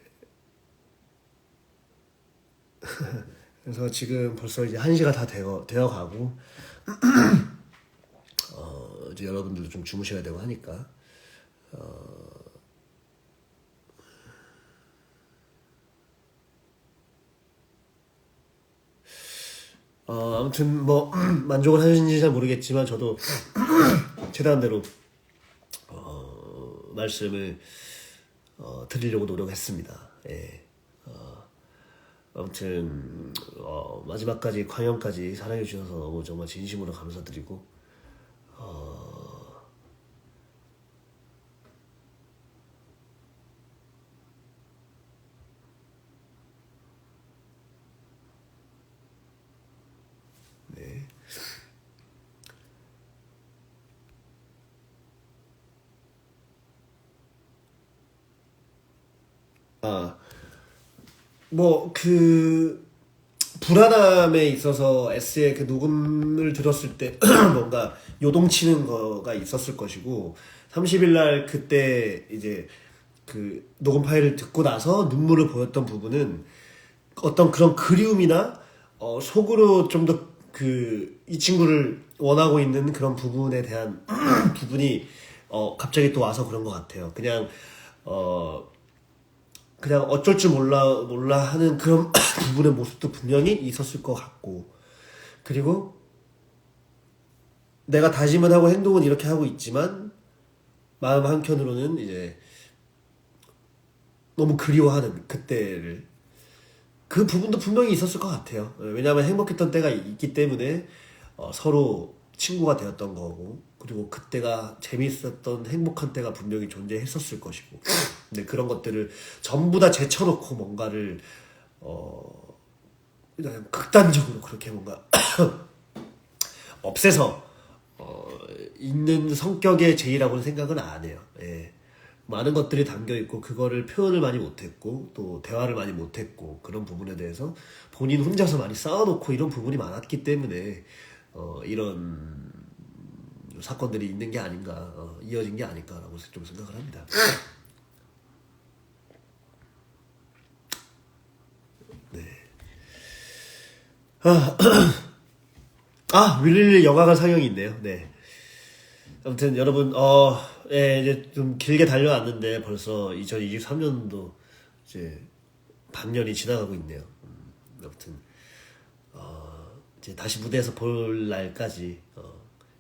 그래서 지금 벌써 이제 1시가 다 되어 가고 이제 여러분들도 좀 주무셔야 되고 하니까 아무튼 뭐 만족을 하셨는지 잘 모르겠지만 저도 최대한대로 말씀을 드리려고 노력했습니다. 예. 아무튼 마지막까지 광영까지 사랑해 주셔서 너무 정말 진심으로 감사드리고 뭐 그 불안함에 있어서 S의 그 녹음을 들었을 때 뭔가 요동치는 거가 있었을 것이고 30일 날 그때 이제 그 녹음 파일을 듣고 나서 눈물을 보였던 부분은 어떤 그런 그리움이나 속으로 좀 더 그 이 친구를 원하고 있는 그런 부분에 대한 부분이 갑자기 또 와서 그런 것 같아요. 그냥 어쩔 줄 몰라 하는 그런 부분의 모습도 분명히 있었을 것 같고, 그리고 내가 다짐을 하고 행동은 이렇게 하고 있지만 마음 한켠으로는 이제 너무 그리워하는 그때를, 그 부분도 분명히 있었을 것 같아요. 왜냐하면 행복했던 때가 있기 때문에 서로 친구가 되었던 거고, 그리고 그때가 재밌었던 행복한 때가 분명히 존재했었을 것이고, 근데 그런 것들을 전부 다 제쳐놓고 뭔가를 그냥 극단적으로 그렇게 뭔가 없애서 있는 성격의 제이라고는 생각은 안 해요. 예. 많은 것들이 담겨 있고 그거를 표현을 많이 못했고 또 대화를 많이 못했고 그런 부분에 대해서 본인 혼자서 많이 쌓아놓고 이런 부분이 많았기 때문에 이런 사건들이 있는 게 아닌가, 이어진 게 아닐까라고 좀 생각을 합니다. 윌리리 영화가 상영이 있네요. 네. 아무튼 여러분, 예, 이제 좀 길게 달려왔는데 벌써 2023년도 이제 반년이 지나가고 있네요. 아무튼 이제 다시 무대에서 볼 날까지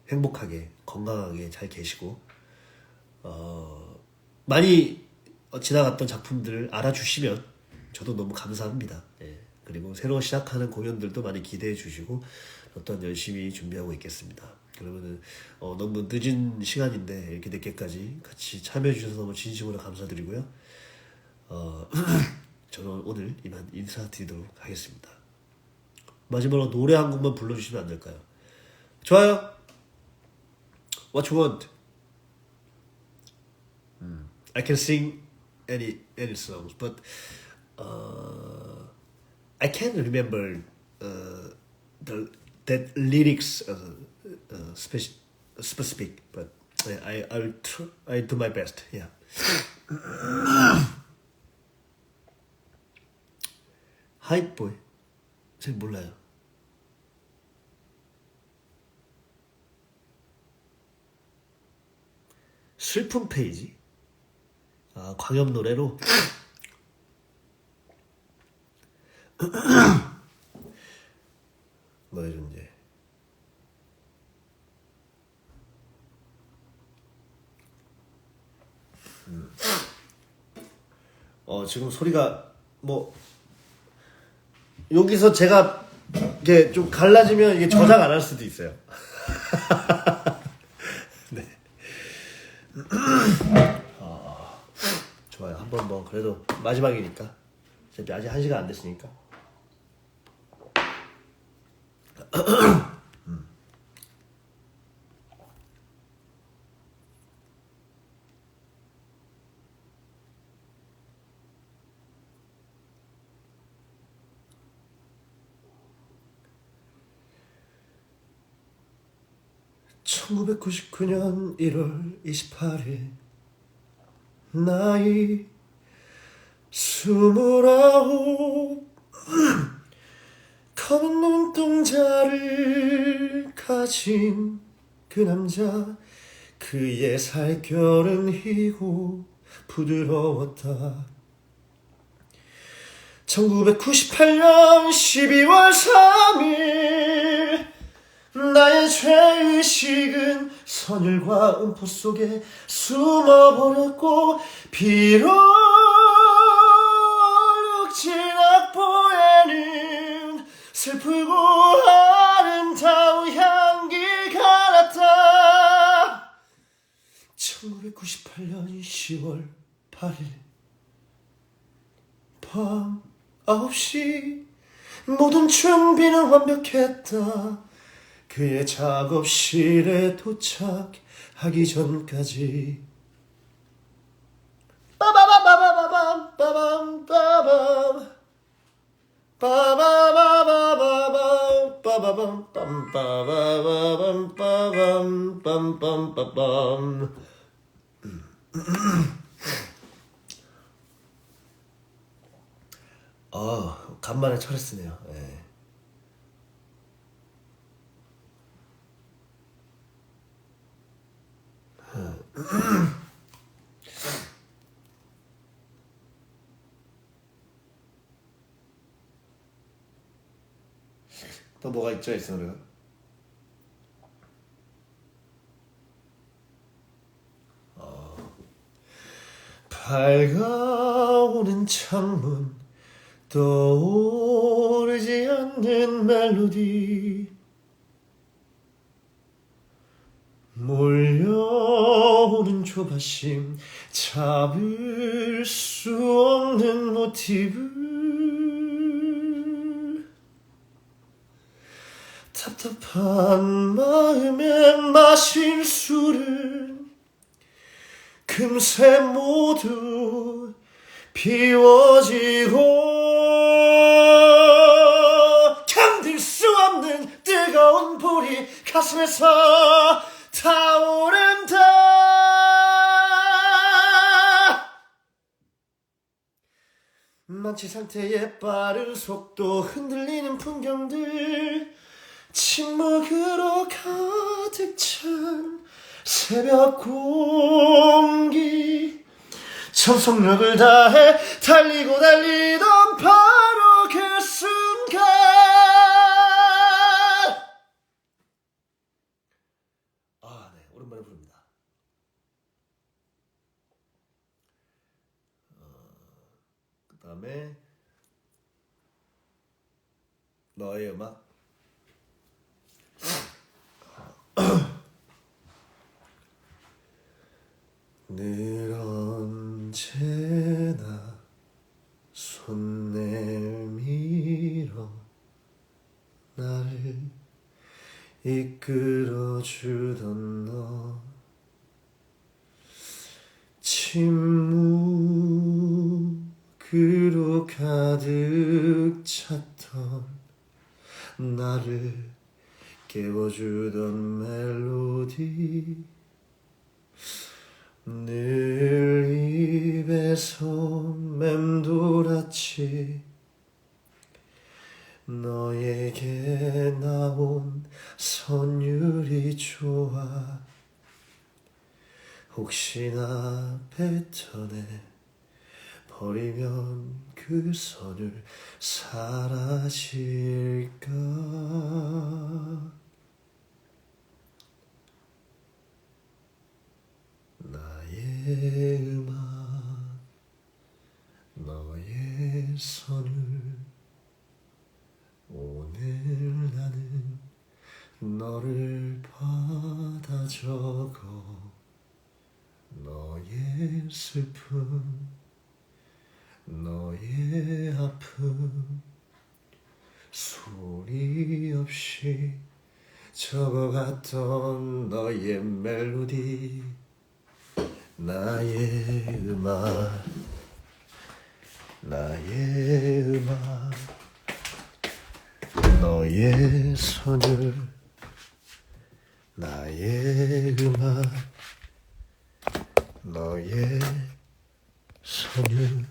행복하게 건강하게 잘 계시고 많이 지나갔던 작품들을 알아주시면 저도 너무 감사합니다. 예. 그리고 새로 시작하는 공연들도 많이 기대해 주시고 어떤 열심히 준비하고 있겠습니다. 그러면은 너무 늦은 시간인데 이렇게 늦게까지 같이 참여해 주셔서 너무 진심으로 감사드리고요. 저는 오늘 이만 인사드리도록 하겠습니다. 마지막으로 노래 한 곡만 불러주시면 안 될까요? 좋아요. What you want? I can sing any songs, but I can't remember that lyrics specific, but I'll try. I do my best. Yeah. Hype boy. 잘 몰라요. 슬픈 페이지? 광염 노래로? 너의 존재. 지금 소리가 뭐 여기서 제가 이게 좀 갈라지면 이게 저장 안 할 수도 있어요. 네. 좋아요. 한번 뭐 그래도 마지막이니까 어차피 아직 1시간 안 됐으니까. 1999년 1월 28일 나이 29 검은 눈동자를 가진 그 남자, 그의 살결은 희고 부드러웠다. 1998년 12월 3일 나의 죄의식은 선율과 음포 속에 숨어버렸고 비록 룩진 악보에는 슬프고 아름다운 향기가 났다. 1998년 10월 8일 밤 9시 모든 준비는 완벽했다. 그의 작업실에 도착하기 전까지 빠바바바바밤 빠밤 빠바바바바밤 빠바밤 빰빠바바밤 빠밤 빰빰빠밤. 간만에 철을 쓰네요. 예. 또 뭐가 있죠, 이 노래가? 밝아오는 창문, 떠오르지 않는 멜로디, 몰려오는 조바심, 잡을 수 없는 모티브, 답답한 마음에 마실 술은 금세 모두 비워지고, 견딜 수 없는 뜨거운 불이 가슴에서 타오른다. 만취 상태의 빠른 속도, 흔들리는 풍경들, 침묵으로 가득 찬 새벽 공기, 전속력을 다해 달리고 달리던 바로 그 순간, 네, 오랜만에 부릅니다. 그 다음에 너의 음악. 늘 언제나 손 내밀어 나를 이끌어주던 너, 침묵으로 가득 찼던 나를 깨워주던 멜로디, 늘 입에서 맴돌았지. 너에게 나온 선율이 좋아. 혹시나 뱉어내 버리면 그 선율 사라질까. 나의 음악, 너의 선율, 오늘 나는 너를 받아 적어. 너의 슬픔, 너의 아픔, 소리 없이 적어갔던 너의 멜로디, 나의 음악, 나의 음악, 너의 선율, 나의 음악, 너의 선율.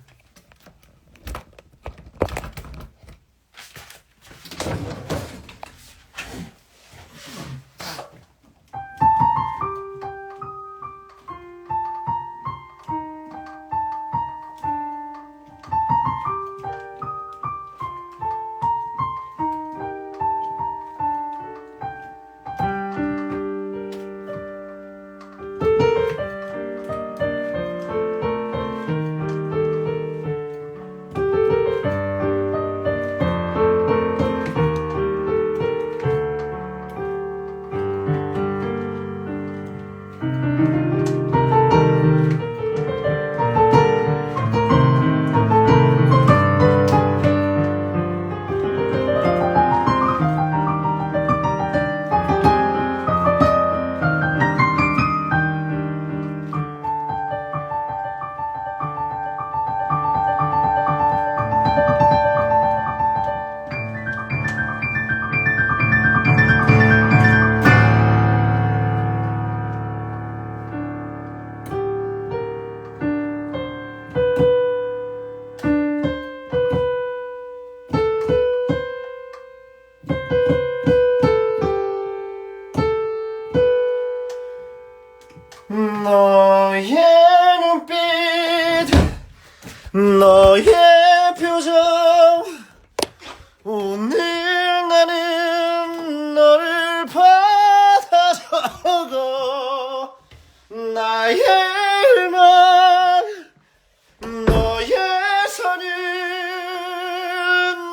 나의 음악 너의 선율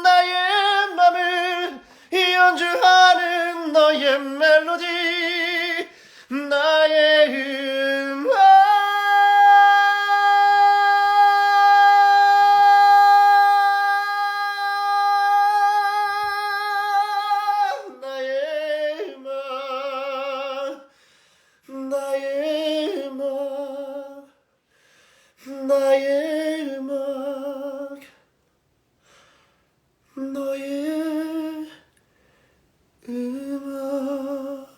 나의 맘을 연주하는 너의 멜로디 나의 음악 나의 음악 나의 음악 나의 음악 너의 음악.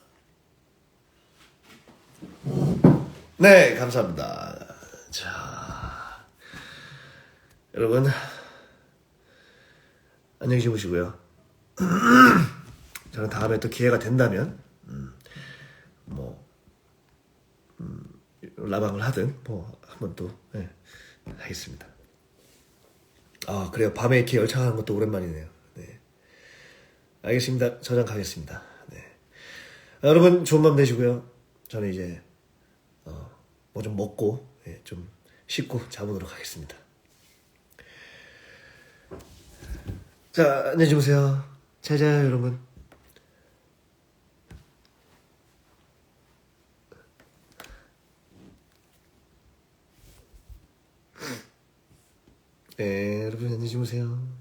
네, 감사합니다. 자, 여러분 안녕히 주무시고요. 저는 다음에 또 기회가 된다면 뭐 라방을 하든 뭐 한번 또 하겠습니다. 아 그래요. 밤에 이렇게 열창하는 것도 오랜만이네요. 네, 알겠습니다. 저장 가겠습니다. 네, 여러분 좋은 밤 되시고요. 저는 이제 뭐 좀 먹고 좀 씻고 자보도록 하겠습니다. 자, 안녕히 주무세요. 잘 자요, 여러분. 네, 여러분 안녕히 주무세요.